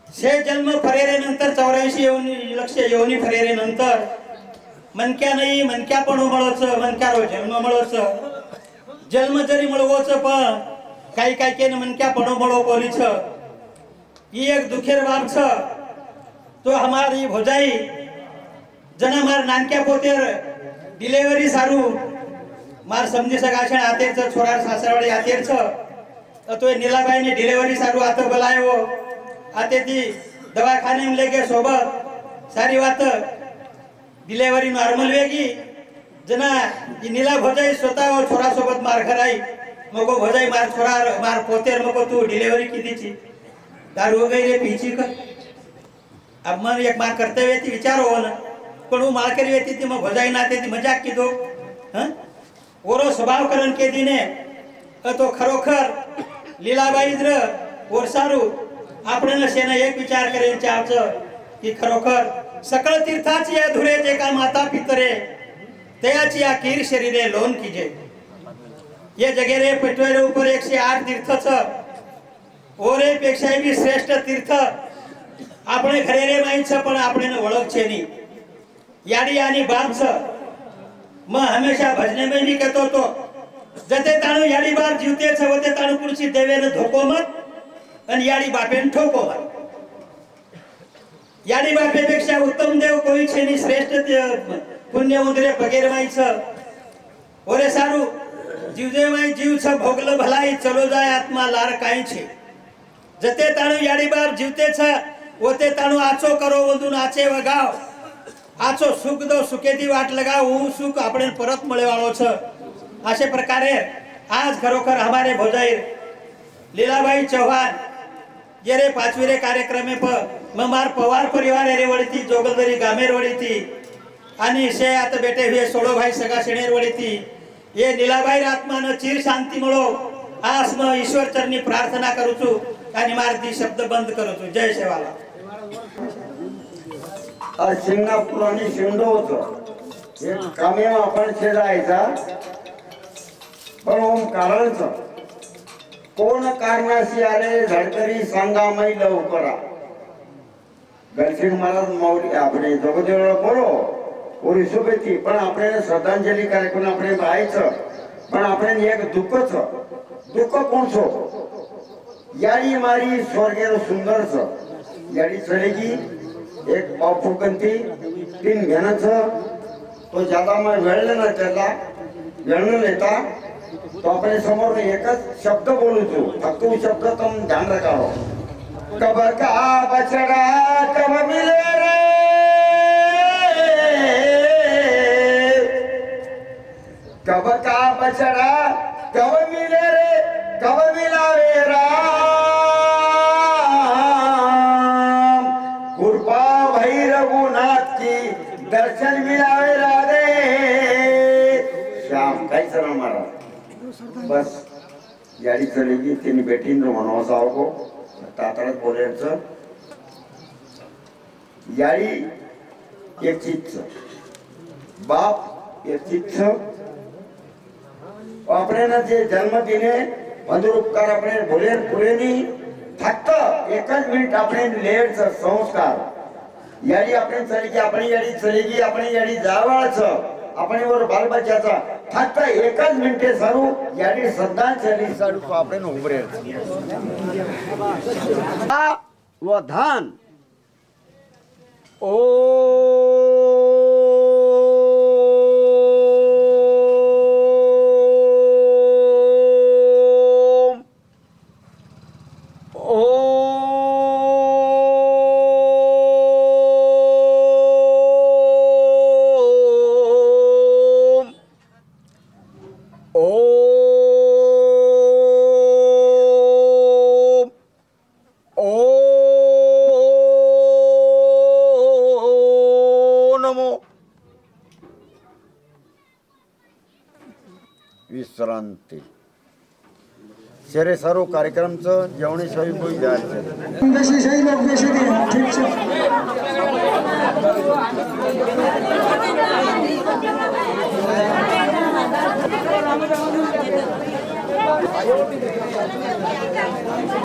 S8: से जन्म फरेरे नंतर 84 लक्ष योनी फरेरे नंतर मनक्या नाही मनक्या पण मळोच मनक्यारो जन्म मळोच जन्म जरी मळवोच पण काही काही केन मनक्या पण मळो बोलीच ही एक दुखेर बाब छ तो हमारी भोजाई जना मार नानक्या पोतेर डिलिव्हरी सारू मार समजी सका છે આતેર છે છોરાર સાસરવાડી આતેર છે તો એ નીલાબાઈને ડિલિવરી સારું આતો બોલાયો આતેથી દવાખાને લઈ ગયા સોબત સારી વાત ડિલિવરી નોર્મલ વેગી जना नीला भजाई स्वतः छोरा सोबत मार खराई मगो भजाई मार छोरा मार पोतेर मगो तू डिलिव्हरी कितीची दारू वगैरे पीची का अब मन एक मार करते हुए ती विचार हो ना पण वो मार करी होती ती मग भजाई नाते ती मजाक कीधो हां ओरो स्वभाव करण के दिने तो खरोखर लीलाबाई द्र ओरसारू आपण सेना एक विचार करेन चावच की खरोखर सकळ तीर्थाची या धुरे जे का माता पितरे तयाची या कीर शरीरे लोन कीजे ये जगेरे पेटवेरे ऊपर 108 तीर्थ छ ओरे पेक्षा भी श्रेष्ठ तीर्थ આપણે ઘરે રે માઈ છે પણ આપણને ઓળખ છે ની યાડી આની બાપ છે मैं हमेशा भजने में भी कहतो तो जते ताणू याडी बाप जीवते છે वते ताणू कुर्सी देवे ने धोको मत અને याडी बापेन ठोको मत याडी बापे पेक्षा उत्तम देव कोई છે ની શ્રેષ્ઠ पुण्य उदरे वगैरे माई छ ओरे सारू जीवजे माई जीव छ भोगल भलाई चलो जाय आत्मा लार काई छे जते ताणू याडी बाप जीवते छ ओते ताणू आचो करो वंदू नाचे वगाव आचो सुख दो सुखेती वाट लगाव હું સુખ આપણે પરત મળે વાળો છે આશે પ્રકારે आज खरोखर हमारे भोजाई लीलाबाई चौहान ये रे पाचवीरे कार्यक्रमे पर मार पवार परिवार रे वडी थी जोगलदरी गामेर वडी थी आणि से आता बेटे हुए सोळो भाई सगा शेणेर वडी थी ये लीलाबाई आत्माने चिर शांती મળો आस में ईश्वर चरणी प्रार्थना करू छु आणि मारती शब्द बंद करू छु जय सेवाला
S1: आ सिंगापूरनी शिंदो होतो एक कामे आपण छेडायचा पण ओम कारणच कोण कारणाशी आले झडकरी सांगा मै लवकरा गलसिंग महाराज माऊली આપણે जोगदेव बोलो ओरी शुभेची पण આપણે श्रद्धांजली कार्यक्रम આપણે राहायचं पण આપણે एक दुःख कोणसो याडी मारी स्वर्गेर सुंदरच याडी चढेगी एक पाव फुकंती 3 घेण्याचं तो ज्यादा मैं वेळले ना त्याला वेळ लेता तो अपने समोर एकच शब्द बोलू तू फक्त वो शब्द तुम ध्यान रखा हो कब का बछड़ा कब मिले रे कब का बछड़ा कब मिले रे कब मिलावे राम कृपा भई रघुनाथ की दर्शन मिलावे राधे श्याम काय चरण महाराज बस याडी चलेगी तीन बेटीन म्हणो सावको तातडत बोलायचं याडी एक चीज बाप एक चीज આપણે જે જન્મદિને મધુર ઉપકાર આપણે ભૂલે ભૂલેની ફક્ત એક જ મિનિટ આપણે લેર સંસ્કાર याडी આપણે ચલી આપણી याडी ચલી આપણી याडी જાવાળ છે આપણી ઓર બાલ બચ્ચાचा फक्त एकच मिनिटे सारू याडी श्रद्धांजली सारू આપણે ઉભરે આ વધાન ओ विश्रांती शेरे सर्व कार्यक्रमचं जेवणी सोयी कोई द्यायचं
S2: बेसी सही लोग बेसी दे ठीक છે